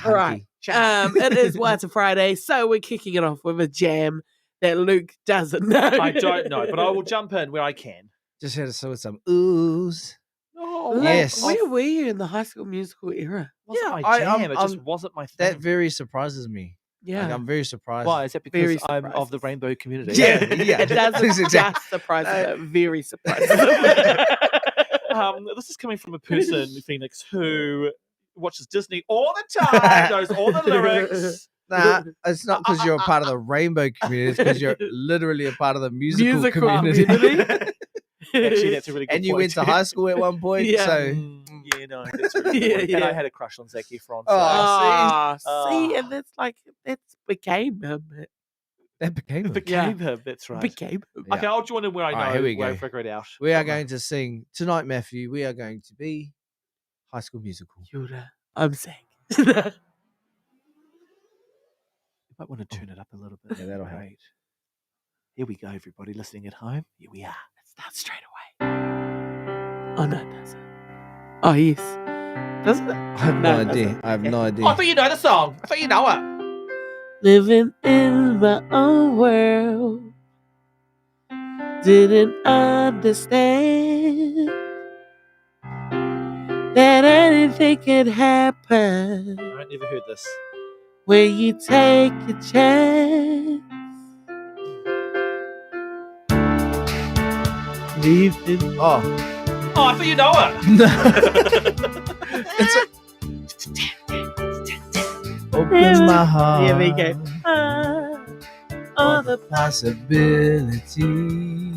All right. Chahunky. It is What's a Friday, so we're kicking it off with a jam that Luke doesn't know. I don't know, but I will jump in where I can. Just had to say with some oohs. Oh, Luke, Yes. Where were you in the High School Musical era? wasn't Yeah, my jam. I'm- it just I'm- wasn't my thing. That very surprises me. Yeah. Like, I'm very surprised. Why? Is that Very because I'm surprised. of the rainbow community? Yeah, yeah. It doesn't Exactly. just surprise me, but very surprising. This is coming from a person, Phoenix, who watches Disney all the time, knows all the lyrics. Nah, it's not because you're a part of the rainbow community. It's because you're literally a part of the musical Musical community. community. Actually, that's a really good And you point went to too. high school at one point. Yeah. So Yeah, no, that's really good Yeah, point. And I yeah. had a crush on Zac Efron. So. Oh, See, Oh. and that's became him. that became It it. became him, that's right. Became him. Yeah. Okay, I'll join in where I know, Alright, here we where I go. figure it out. We are going to sing tonight, Matthew. We are going to be High School Musical. Yoda, I'm saying. You might want to turn it up a little bit. Yeah, that'll help. Great. Here we go, everybody listening at home. Here we are. It starts straight away. Oh no, it doesn't. Oh yes. Does it? I have no idea. I have no idea. Oh, I thought you know the song. I thought you know it. Living in my own world. Didn't understand that anything could happen I've never heard this. when you take a chance. Living. Oh, Oh, I thought you know it. it's opens my heart. Here we go. All the possibilities.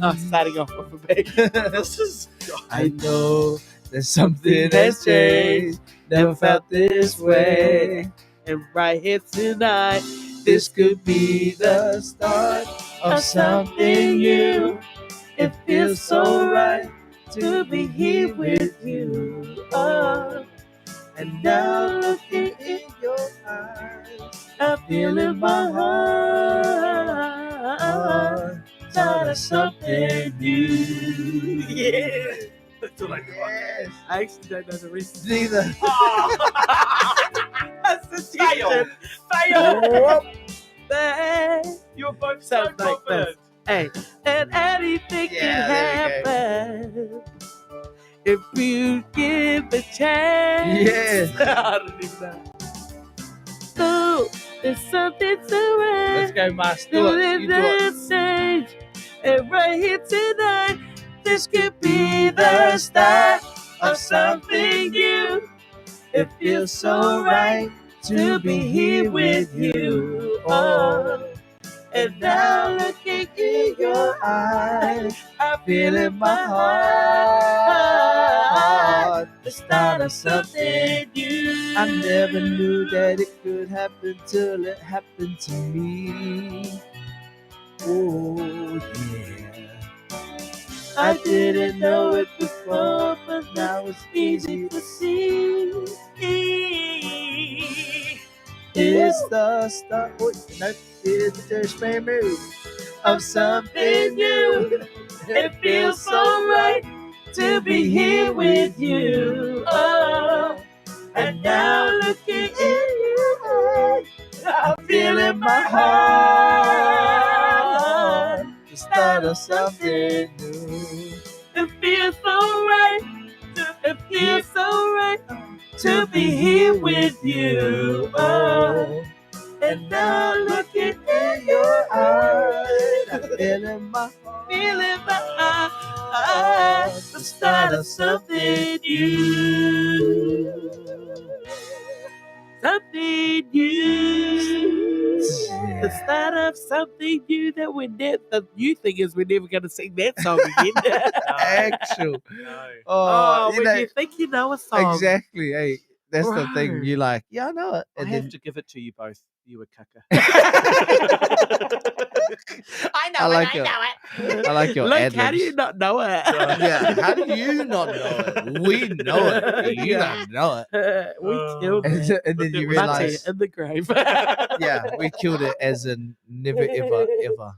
Oh, starting off with a bang. This is. I know that something has changed. Never felt this way. And right here tonight, This could be the start of something new. It feels so right to be here with you. Oh, and now looking in your eyes, I feel in my heart start of something new. yeah. That's what I got. Yes. I actually don't know the rest. Neither. That's the Fail. Fail. Fail. You're both Sounds so like confident. Hey, and anything Yeah, can there happen if you give a chance. Yeah. I don't even know. So there's something to Let's go, Master. Do it. You do it. change. And right here tonight, this could be the start of something new. It feels so right to be here with you. Oh, and now looking in your eyes, I feel in my heart the start of something new. I never knew that it could happen till it happened to me. Oh yeah. I didn't know it before, but now it's easy to see. It's the start. Oh, no, it's the first move of something new. It feels so right to be here with you. Oh, and now looking in your eyes, I feel in my heart the start of something new. It feels so right. It feels so right to be here with you. Oh, And now looking in your eyes, I feel in my heart. feeling my the start of something new. Something new. The start of something new that we're the new thing is we're never gonna sing that song again. Actual. No. Oh, you when know, you think you know a song. exactly. Hey, that's the thing. Bro. You like, yeah, I know it. I And have then to give it to you both. You were caca. I I like your, I like your Look, ad how do you not know it? Yeah, how do you not know it? We know it. You Yeah. don't know it. We killed And, it. and then you was Mate realize, in the grave. yeah, we killed it as in never, ever, ever.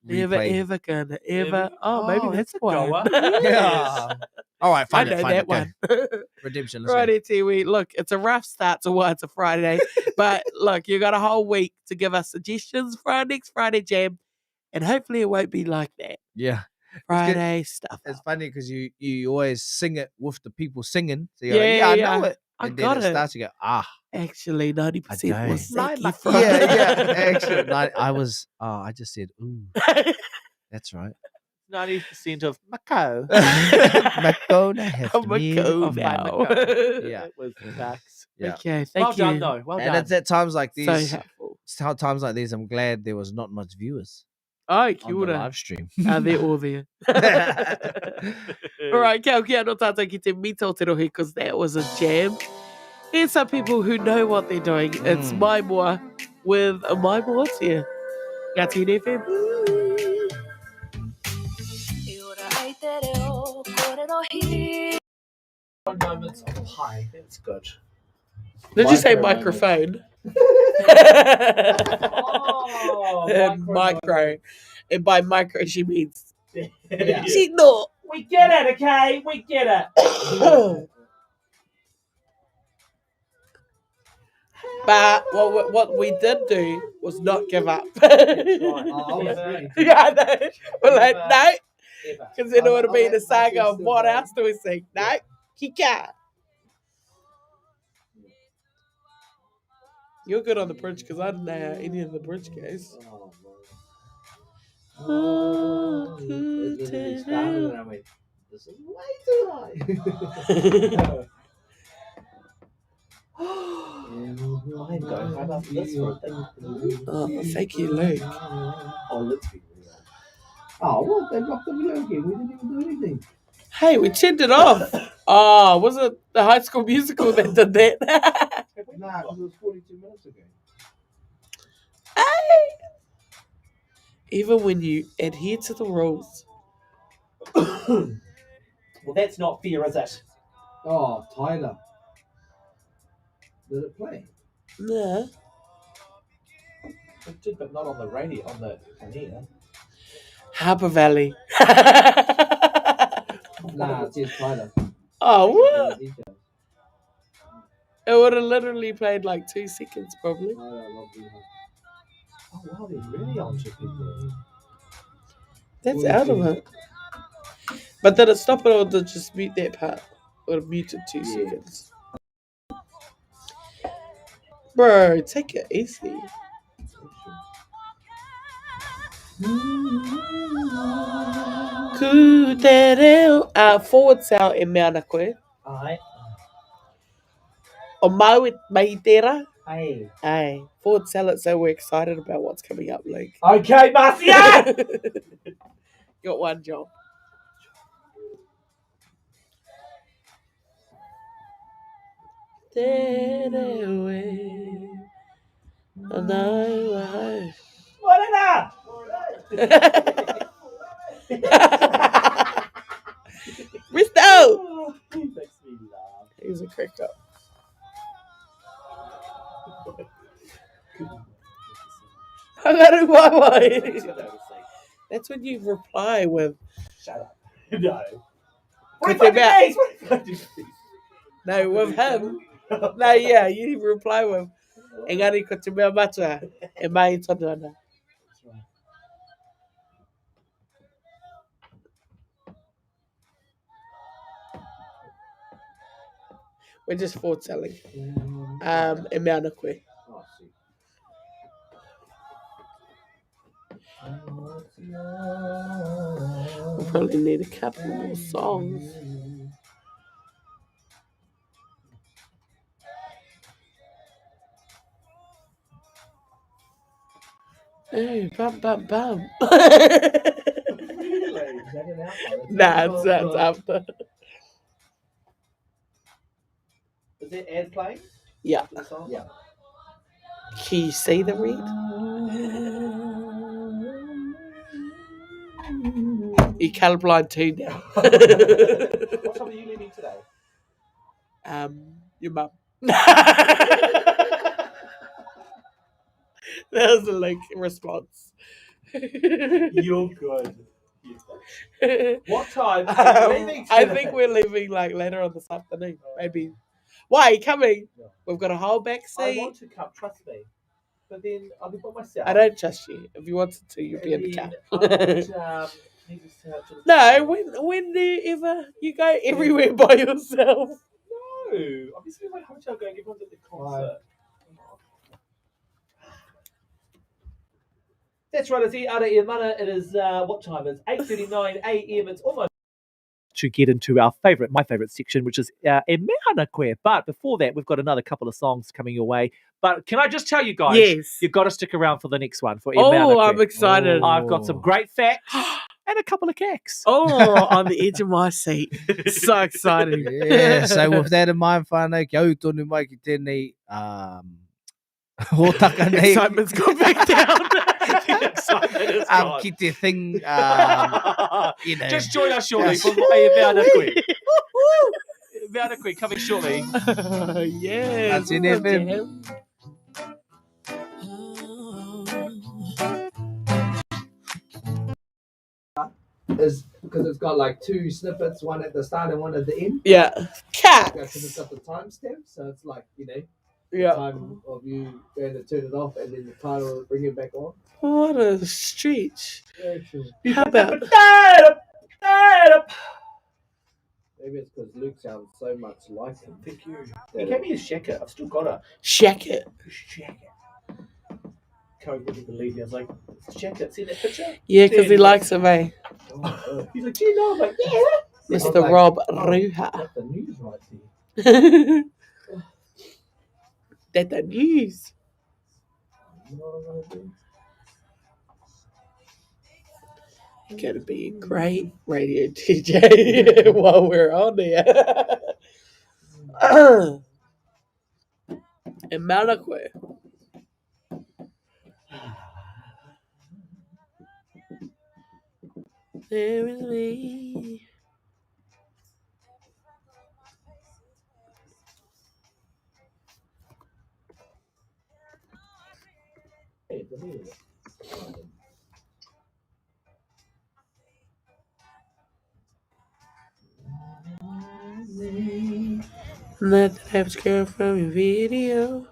Never replay. ever gonna ever. Oh, maybe that's a one. goer. Yeah. All right, I find know it, find that it. Go. one. Redemption. Let's go. Righty, Tiwi. Look, it's a rough start to why it's a Friday. But look, you got a whole week to give us suggestions for our next Friday jam. And hopefully it won't be like that. Yeah. Friday stuff. It's funny because you always sing it with the people singing. So you're like, I know it. I And got then it starts, you go, Actually, 90% was don't. Saki from. yeah. Actually, I just said, ooh, that's right. 90% of Mako. Macona have I'm a go of my now. Mako. Yeah. That was facts. Yeah. Okay, thank Well you. done, though. Well And done. it's at times like So these, helpful. times like these, I'm glad there was not much viewers Oh, on kia the ora. live stream. They're all there. All right, kia no tātou ki te mito te rohi, because that was a jam. Here's some people who know what they're doing. It's My Moa with My Moa here. Ngati FM. Moments of high. That's good. Did you say Micro microphone? Oh, Micro. And by micro, she means. Yeah. She no. We get it, okay? We get it. But what we did do was not give up. Oh, I was ready. Yeah, I know. We're like, no. Ever. Because then it would have Oh, been a that makes saga of sense what to me. else do we sing? No. Kika. You're good on the bridge because I didn't know how any of the bridge goes. Oh, it literally started and I went, this is way too high. Mine go. How about this one? Oh, thank you, Luke. Oh, let's be real. Oh, what? They blocked the video again. We didn't even do anything. Hey, we turned it off. Oh, was it the High School Musical that did that? Nah, because it was 42 minutes ago. Even when you adhere to the rules. Well, that's not fair, is it? Oh, Tyler. Did it play? Nah. It did, but not on the radio, on here. Harbour Valley. Nah, it says Tyler. Oh, what? Details. It would have literally played like 2 seconds, probably. Tyler, love you. Oh, wow, they're really onto people. That's out of it. But did it stop it or did it just mute that part? It would have muted 2 seconds. Bro, take it easy. Forward cell in Mauna Koe. Aye. O mau Mahitera. Aye. Aye. Forward cell it so we're excited about what's coming up, Luke. Okay, Marcia! Got one job. Morena! Risto! Oh, he makes me laugh. He's a cricket. That's when you reply with. Shut up. No. Cut 45 him out. degrees! 45 degrees. No, with him. No, yeah, you reply with. Engari ko te mea matua e mai tonu ana. We're just forward selling. E mea ana koe. Oh, see. We probably need a couple more songs. Hey, bum bum bum. Really? Is that an outro? Nah, it's after. Is that ad playing? Yeah. For the song? Yeah. Can you see the read? You colorblind too now. What time are you leaving today? Your mum. That was a like response. You're good. What time are you leaving I today? think we're leaving like later on this afternoon, maybe. Why are you coming? No. We've got a whole back I seat. want to come, trust me. But then I'll be by myself. I don't trust you. If you wanted to, you'd be in the car. Need to start to No, whenever you go everywhere by yourself. No, I'm just in my hotel going, everyone's at the concert. That's right, it's Ara e Mana. It is, what time? It's 8:39 a.m. It's almost to get into my favourite section, which is E Mana Koe. But before that, we've got another couple of songs coming your way. But can I just tell you guys, Yes. you've got to stick around for the next one, for E Mana Oh, Koe. I'm excited. I've got some great facts and a couple of cakes. Oh, on the edge of my seat. So exciting. Yeah, so with that in mind, whānau, kia au tonu mai ki tēnei hōtaka nei. Excitement's gone back down. The excitement is gone. Ki te thing, you know. Just join us shortly for E Mana Koe. E Mana Koe coming shortly. Yeah. That's in FM. Is because it's got like two snippets, one at the start and one at the end. Yeah. Cat. Because it's got the timestamp, so it's like, you know, Yeah. time of you going to turn it off and then the title will bring it back on. What a stretch. Very true. How about Maybe it's because Luke sounds so much like him. Thank you. He gave me a shacket. I've still got it. shack it? Shacket. Code wouldn't believe me. I was like, it's a shacket. See that picture? Yeah, because he likes it, eh? Oh, He's like, do you know? I'm like, yeah. Mr. like, Rob oh, Ruha. got the news right there. That the news. You know what I'm gonna do? Gonna be a great radio DJ while we're on there. And Malakwe. There is me. Hey, believe it. Not the type of girl from your video.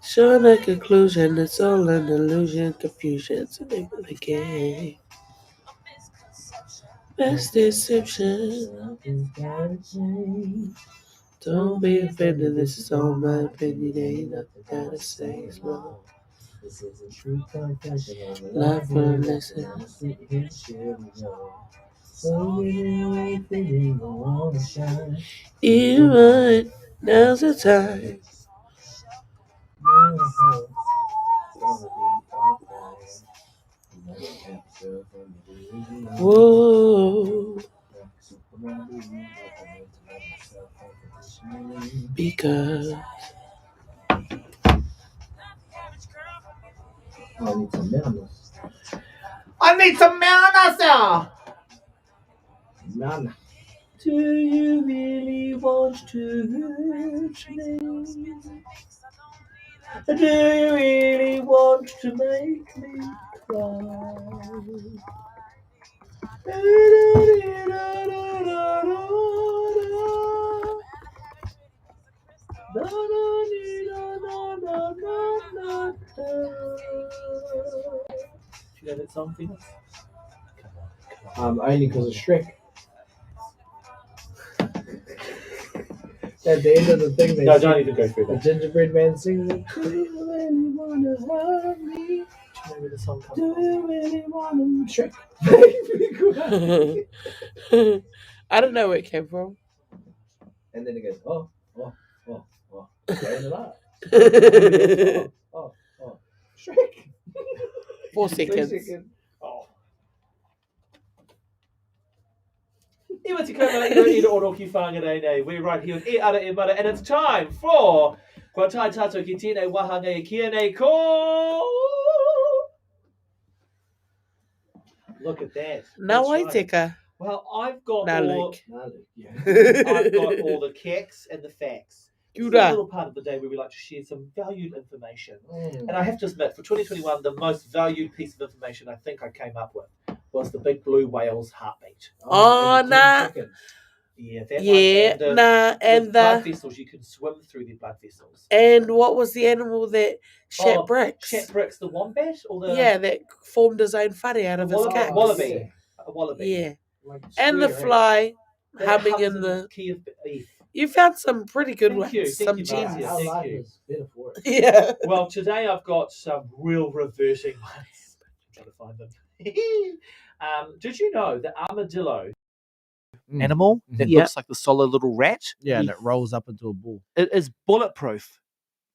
Show the conclusion, it's all an illusion, confusion to make the game. Best deception. Don't be offended, this is all my opinion, ain't nothing that I say is wrong. This is a true confession of a Life for a lesson. So anyway, thinking I wanna shine. You might, now's the time. Whoa, because I need some mariners now. Man. Do you really want to hurt me? Do you really want to make me you know that song, Phoenix? Only because of Shrek. At the end of the thing, they No, sing, don't even go through the that. gingerbread man sings it. Do you really wanna hurt me? Do you know where the song comes Do from? you really wanna Shrek? I don't know where it came from. And then it goes, oh, turn it up. Oh, Shrek. 4 3 seconds. Oh. Iwa te kaumā ira oroki whangarei nei. We're right here with E Ara E Mara, and it's time for Kua tai tātou ki tēnei wahanga e kia nei ko. Look at that. Nā That's wai right. tika. Well, I've got Nā all. Luke. I've got all the keks and the facts. Kia This is a ora. little part of the day where we like to share some valued information. And I have to admit, for 2021, the most valued piece of information I think I came up with was the big blue whale's heartbeat. Oh, and 10 nah. seconds. Yeah, that Yeah, one. nah, and blood the vessels, you can swim through the blood vessels. and what was the animal that shat bricks? Shatbricks, the wombat or the Yeah, that formed his own whare out of his wallaby. kicks. Wallaby. A wallaby. Yeah, Like and the square, fly That humming hums in the. key of Eve. You found some pretty good Thank ones. you, Some thank you, right? gems. Marcia. Our Thank life you. is better for it. Yeah. Well, today I've got some real reverting ones. I'm trying to find them. Did you know that armadillo Mm. animal that Yeah. looks like the solid little rat? Yeah, and it rolls up into a ball. It is bulletproof.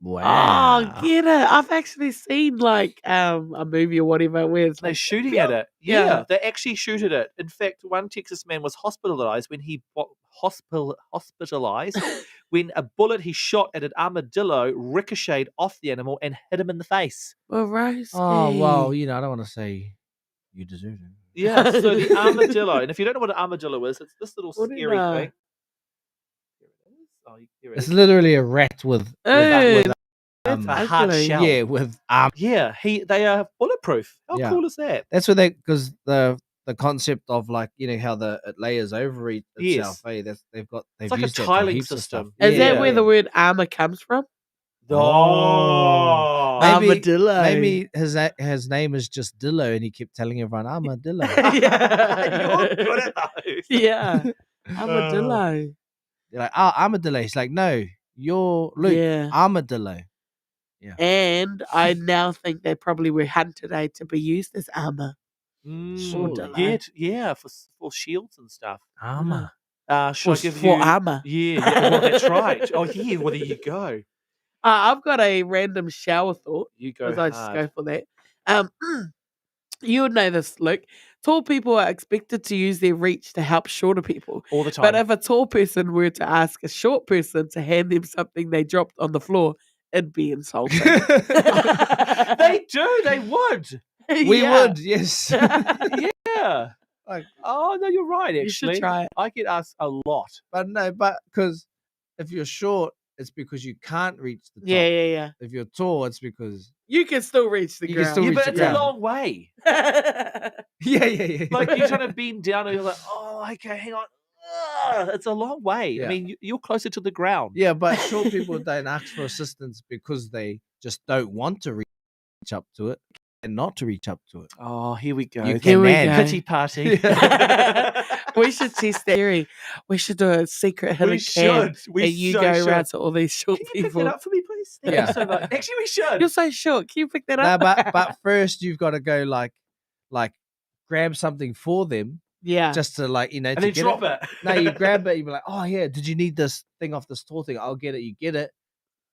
Wow. Oh, get it! I've actually seen like a movie or whatever where it's They're like, shooting at it. Yeah. Yeah, they actually shoot at it. In fact, one Texas man was hospitalized when he hospitalized when a bullet he shot at an armadillo ricocheted off the animal and hit him in the face. well, Rosie. Oh, well, you know, I don't want to say you deserve it. Yeah, so the armadillo, and if you don't know what an armadillo is, it's this little What is scary that? thing. Here it is. Oh, here it It's is. literally a rat with Hey, um, that's a hard ugly. shell. yeah, with arms. Yeah, they are bulletproof. How Yeah. cool is that? That's what they because the concept of like you know how it layers over itself. Hey, they've It's like a used that for tiling heaps of stuff. system. Is that Yeah. where the word armor comes from? Oh, Maybe- Armadillo. Maybe his name is just Dillo, and he kept telling everyone Armadillo. Yeah. You're good at those. Yeah. Armadillo. They're like, oh, Armadillo. He's like, no, you're Luke. Yeah. Armadillo. And I now think they probably were hunted to be used as armor. Yeah, yeah, for shields and stuff. Armor. Should I For, give for you? armor. Yeah, well, that's right. Oh, yeah, well, there you go. I've got a random shower thought. You go Because I just hard. go for that. You would know this, Luke. Tall people are expected to use their reach to help shorter people. All the time. But if a tall person were to ask a short person to hand them something they dropped on the floor, it'd be insulting. They do, they would. We Yeah. would, yes. Yeah. Like, Oh, no, you're right, You should actually. try it. I get asked a lot. but no, because if you're short, it's because you can't reach the top. Yeah. If you're tall, it's because You can still reach the You can ground. still Yeah, reach but the it's ground. a long way. yeah. Like, you're trying to bend down and you're like, oh, okay, hang on. Ugh, it's a long way. Yeah. I mean, you're closer to the ground. Yeah, but short people don't ask for assistance because they just don't want to reach up to it and not to reach up to it. Oh, here we go. You Here can we man. go. Pity party. We should test that theory. We should do a secret hidden we cam. should. We And you so go should. around to all these short Can you pick people. that up for me, please? Thank Yeah. you so much. Actually, we should. You're so short. Can you pick that No, up? but first you've got to go like grab something for them yeah. just to like and to then get drop it. it. No, you grab it. You be like, oh yeah, did you need this thing off the store thing? I'll get it. You get it.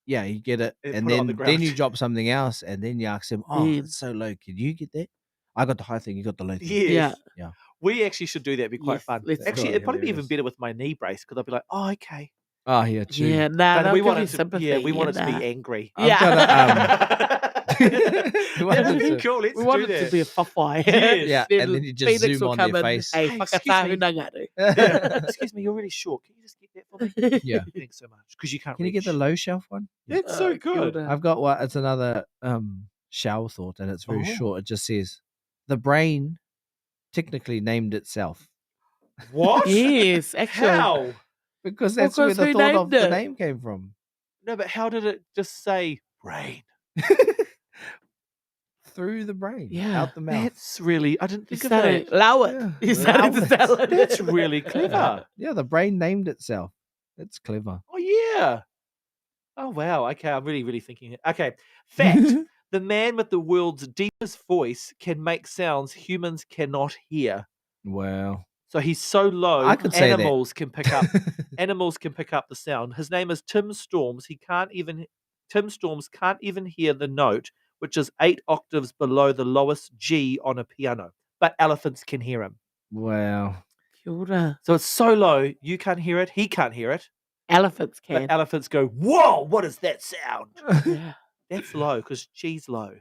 Yeah, you get it, And and put it on then the you ground. drop something else, and then you ask him, oh, Man. it's so low. Can you get that? I got the high thing. You got the low thing. Yes. Yeah. We actually should do that. It'd be quite Yes, fun. let's Actually, do it. it'd probably be even Hilarious. better with my knee brace because I'd be like, oh, okay. Oh yeah, true. Yeah, nah, But they'll we give want you it to, sympathy. yeah, we want it to nah. be angry. I've Yeah. got That would be to- cool. Let's We want do it that. to be a whawhai. Yes. Yeah, Then and then you just Phoenix zoom will on come their in, face. Hey, Hey, whakatahu excuse me. nangatu. Yeah. Excuse me, you're really short. Can you just get that for me? Yeah. Thanks so much. Because you can't Can you get the reach. low shelf one? It's so Kia good. ora. I've got one. It's another shower thought, and it's very Oh. short. It just says, the brain technically named itself What? Yes, actually. How? because Well, that's where 'cause the who thought of named the it? name came from. No, but how did it just say brain? Through the brain, Yeah, out the mouth. That's really, I didn't You think of started that. allow it. Yeah, You started to allow it. sell it. That's really clever. Yeah, the brain named itself. That's clever. Oh, yeah. Oh, wow. Okay, I'm really, really thinking. Okay, fact. The man with the world's deepest voice can make sounds humans cannot hear. Wow. So he's so low, I could say that. animals can pick up the sound. His name is Tim Storms. Tim Storms can't even hear the note, which is 8 octaves below the lowest G on a piano. But elephants can hear him. Wow. Kia ora. So it's so low, you can't hear it. He can't hear it. Elephants But can. elephants go, whoa, what is that sound? Yeah. That's low because G's low.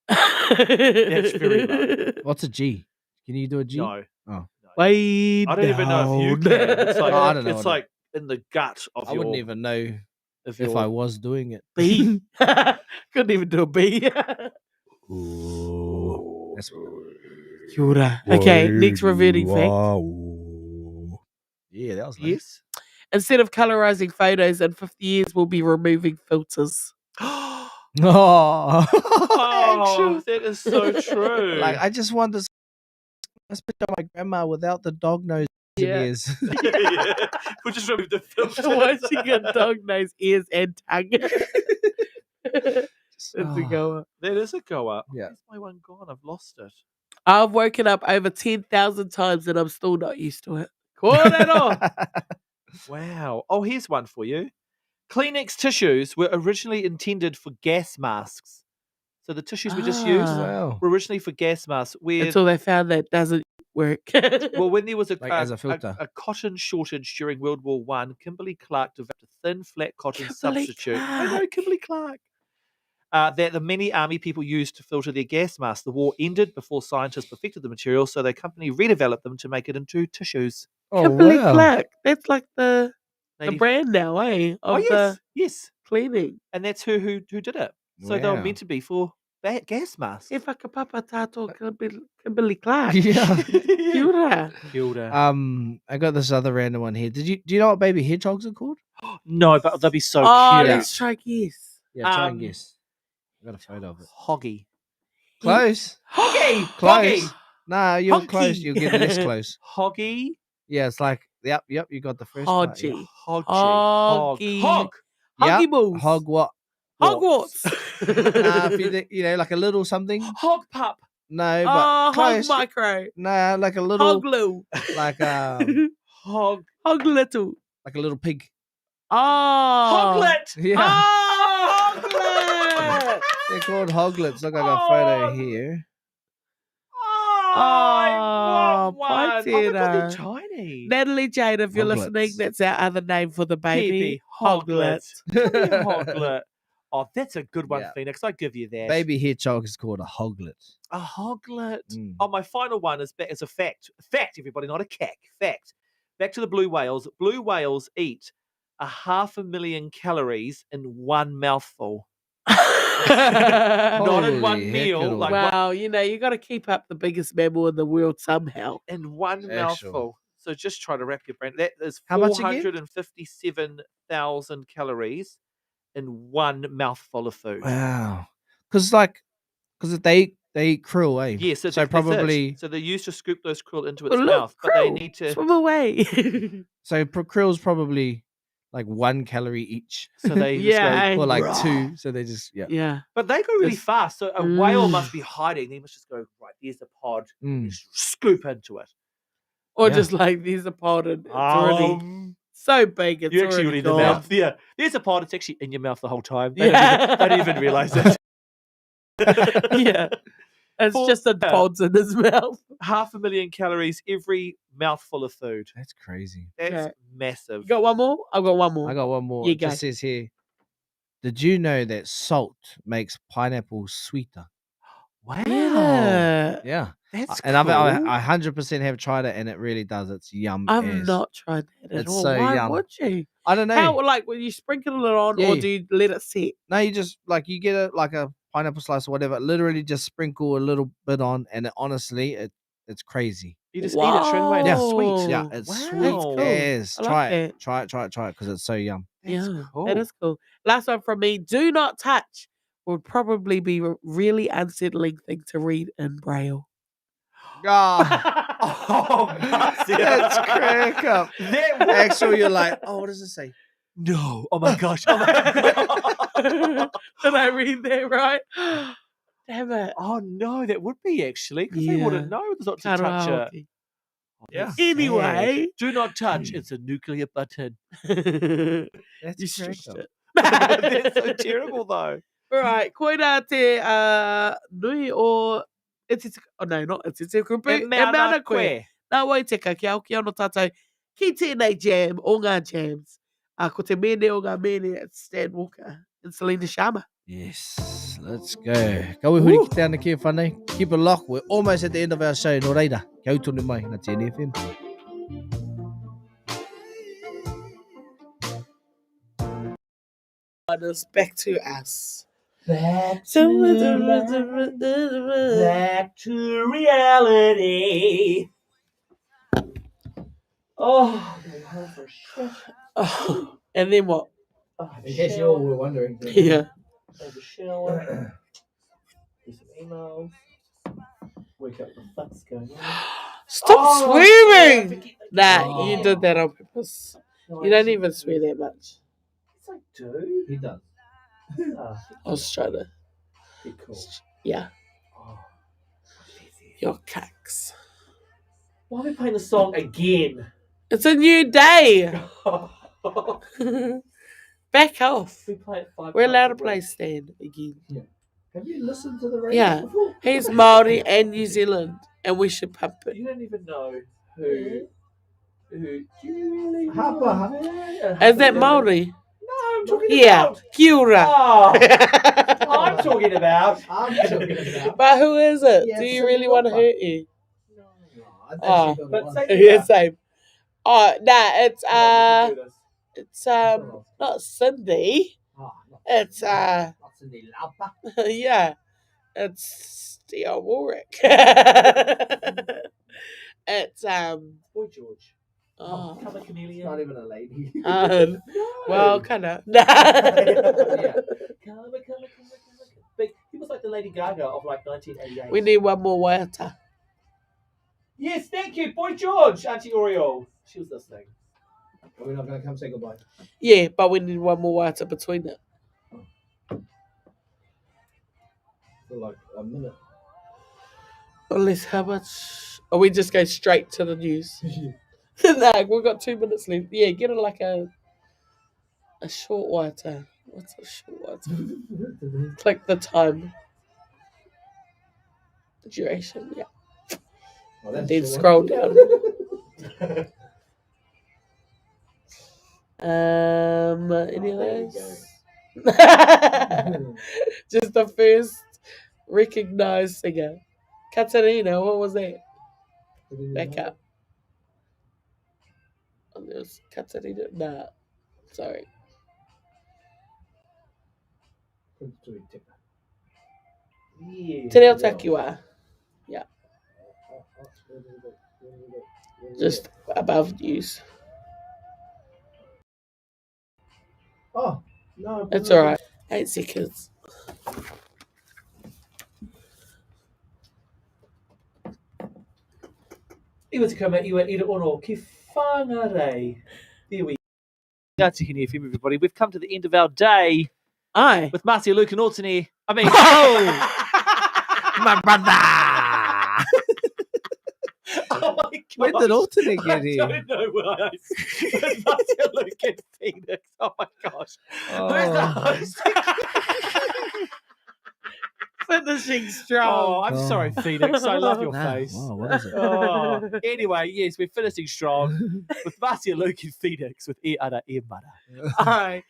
That's very low. What's a G? Can you do a G? No. Oh. No. Way I don't even know if you down. can. It's like, I don't know it's what like in the gut of I your... wouldn't even know if if your- I was doing it. B. Couldn't even do a B. That's Kia ora. Okay, next reverting fact. Yeah, that was nice. Yes. Instead of colorizing photos in 50 years, we'll be removing filters. Oh, Oh, that is so true. like I just want this. Let's picture my grandma without the dog nose Yeah. ears. Yeah. We'll just remove the filter. Why she got dog nose, ears, and tongue? It's a Oh. goer. That is a goer. Yeah. Where's my one gone? I've lost it. I've woken up over 10,000 times and I'm still not used to it. Kōrero. Wow. Oh, here's one for you. Kleenex tissues were originally intended for gas masks. So the tissues we just used Ah. Wow. were originally for gas masks. Where, Until they found that doesn't work. well, when there was Like as a filter. a cotton shortage during World War One, Kimberly Clark developed a thin, flat cotton Kimberly substitute. I know, Clark. Kimberly Clark. That the many army people used to filter their gas masks. The war ended before scientists perfected the material, so the company redeveloped them to make it into tissues. Oh, Kimberly wow. Clark. That's like the Lady- brand now, eh? Oh Of yes, the yes, cleaning. and that's who did it. So they were Wow. meant to be for gas masks. E whakapapa tātou Kimberly Clark. Yeah. Kia ora. I got this other random one here. Do you know what baby hedgehogs are called? No, but they'll be so Oh, cute. let's try guess. Yeah, try and Um, guess. I got a photo of it. Hoggy. Close. Hoggy. Close. Nah, you're close. Honky. You'll get less close. Hoggy. Yeah, it's like yep. You got the first part, yeah. Hodgie. Hoggy. Hoggy. Hog. Yep. Hoggy balls. Hog what? Hogwarts. If you know, like a little something. Hog pup. No, but Oh, hog close. micro. Nah, like a little, Hog little. like Hog. Hog little. like a little pig. Oh. Hoglet. Yeah, Oh, hoglet. they're called hoglets. Look, I got a photo Oh. here. Oh, Oh, one. Oh my God, potato. they're tiny. Natalie Jane, if you're listening, Hoglets. that's our other name for the baby. Baby Hoglet. Hoglet. Oh, that's a good one, Yeah. Phoenix. I give you that. Baby hedgehog is called a hoglet. A hoglet. Mm. Oh, my final one is back as a fact. Fact, everybody, not a cack. Fact. Back to the blue whales. Blue whales eat 500,000 calories in one mouthful. Not in one Holy meal, heck, like Wow, you know, you got to keep up the biggest mammal in the world somehow. in one Actual. mouthful. So just try to wrap your brain. That is How much again? 457,000 calories in one mouthful of food. Wow. Because they eat krill, eh? Yes, so that's it. probably So they used to scoop those krill into its Oh, look, mouth, but they krill. need to. Swim away. krill's probably like 1 calorie each, So they Yeah, just go, or like "Rah." 2. So they just yeah. But they go really Just- fast. So a whale Mm. must be hiding. They must just go right. There's the pod. Mm. Just scoop into it. Or Yeah. just like, there's a pod and it's already so big. It's You're actually already in the gone. mouth. Yeah, there's a pod. It's actually in your mouth the whole time. They Yeah. don't even realize it. Yeah. It's For- just the pods in his mouth. 500,000 calories every mouthful of food. That's crazy. That's Okay. massive. You got one more? I've got one more. I got one more. You It just go. says here, did you know that salt makes pineapple sweeter? Wow. Yeah. Yeah. That's And cool. I 100% have tried it, and it really does. It's yum. I've as. not tried that at It's all. so Why yum. would you? I don't know. How, like, when you sprinkle it on, Yeah, or yeah. do you let it set? No, you just like you get a pineapple slice or whatever. Literally just sprinkle a little bit on, and honestly, it's crazy. You just eat it straight away. and It's sweet. Yeah, it's Wow. sweet That's cool. as. I like Try that. it. Try it, because it's so yum. That's Yeah, cool. that is cool. Last one from me. Do not touch would probably be a really unsettling thing to read in Braille. Ah, Oh, that's crack up. Actually, you're like, oh, what does it say? No. Oh my gosh. Oh my God. Did I read that right? Damn it. Oh no, that would be actually because they Yeah. wouldn't know not to touch it. Karaoke. Yeah. Anyway. Do not touch. It's a nuclear button. You That's crack shushed up. it. That's so terrible though. Right, koina te nui o oh no, not Ititi Kupu, E Mauna Koe. Nā wai te ka kia no tātou ki tēnei jam o ngā jams. Ko te mene o ngā mene at Stan Walker and Selena Sharma. Yes, let's go. Kaui huri ki te ana kia whanau. Keep it locked. We're almost at the end of our show. No reira, kia utonu mai na Tēnei FM. It's back to us. Back Oh, back to reality. Oh, I'm home for shit. and then what? Oh, have a In case you shower, all were wondering. Yeah. have a shower, do some emails, wake up the fuck's going on. Stop Oh, swearing! I forget- Nah, you did that on purpose. No, You don't actually even swear that much. Yes, I do. He does. Ah, I was trying to, be cool. yeah, Oh, your cacks. why are we playing the song again? It's a new day. Back off. We play it 5 We're allowed to times a play week. Stan again. Have you listened to the radio Yeah. before? He's Māori and New Zealand, and we should pump it. You don't even know who. Do you really? Hapa. Is that Māori? No, I'm talking Yeah. about. Kia ora. Oh, I'm talking about. I'm talking about. But who is it? Yeah, Do you Cindy really want to Lauper. hurt you? No, I think Oh, she got but one. say- Yeah, same. Oh, nah, it's Come on, you can do this. it's not Cindy. Oh, not It's not Cindy Lauper. yeah, it's Theo Warwick. It's Boy George. oh, Colour It's chameleon. not even a lady. um, No. well, kind of. Yeah. Colour. But he was like the Lady Gaga of like 1988. We need one more waiata. Yes, thank you, Boy George, Auntie Oriole. She was listening. Are we not going to come say goodbye? Yeah, but we need one more waiata between it. For like a minute. Unless how much? Or we just go straight to the news. No, we've got 2 minutes left. Yeah, get it like a short waiata. What's a short waiata? Click the time. The duration, yeah. Oh, that's Then short. scroll down. Any of There you those? Just the first recognized singer. Katarina, what was that? Back up. Oh, there's Katarina. Nah, sorry. Yeah. Te reo takiwa. Just above news. Oh, no. It's alright. 8 seconds. Iwa te kama, iwa ira ono, ki whangarei. There we go. Ngāti FM, everybody. We've come to the end of our day Aye. with Marcia, Luke and Ortony. I mean... My brother! Oh my God. When did Alternate get I here? don't know why I with Marcia, Luke and Phoenix. Oh my gosh. Who's the host? Finishing strong. Oh, I'm sorry, Phoenix. I love your Nah, face. wow, what is it? Oh. Anyway, yes, we're finishing strong with Marcia, Luke and Phoenix with E Ara E Mara. Alright.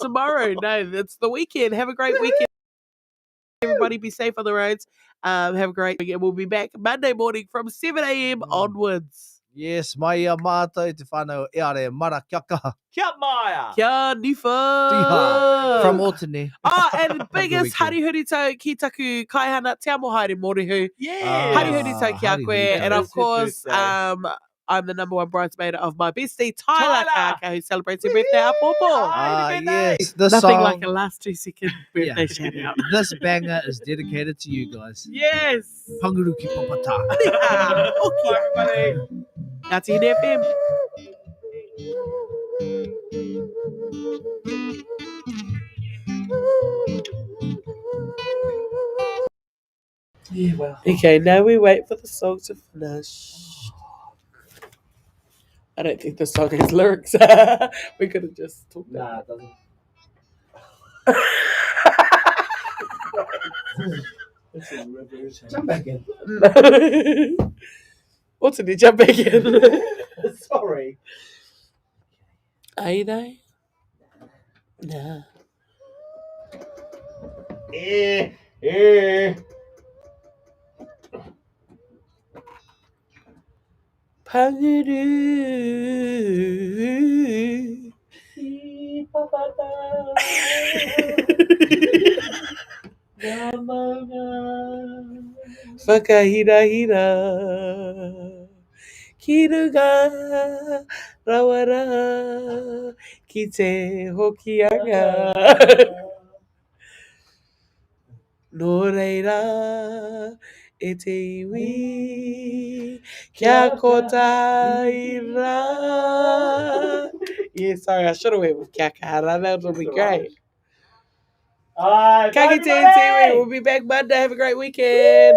Tomorrow, no, it's the weekend. Have a great weekend. Everybody be safe on the roads. Have a great weekend. We'll be back Monday morning from 7 a.m. onwards. Yes, mai ia mātou te whānau e are mara kia kaha. Kia Maya. Kia nifa. Tiha. from Otene. Oh, and Have a good biggest weekend. Hari Huri Tau ki taku kaihana Te Amo Haere Morihu. Yes. Hari Huri Tau ki a Hari koe. Huri And Tau. of It is her course, birthday. I'm the number one bridesmaid of my bestie, Tyler Tyler! Kaka, who celebrates her birthday at Popo. Happy birthday! Yes, this Nothing song, like a last 2 second birthday Yeah. shout out. this banger is dedicated to you guys. Yes. Pangaruki Papata. Ah, okay. Buddy. That's in FM. Yeah, well. Okay, now we wait for the song to finish. I don't think the song has lyrics. We could have just talked Nah, it doesn't. It's a revolution. Jump back in. What's in the jump back in? Sorry. Are you there? Nah. Eh. Pangaru. Whakahira Kiruga Rawara Ki te hokianga No reira E te iwi Kia kotaira. Yeah, sorry, I should have went with Kia Kahara. That would be great. Alright, Kaki bye, Te everybody. We'll be back Monday. Have a great weekend.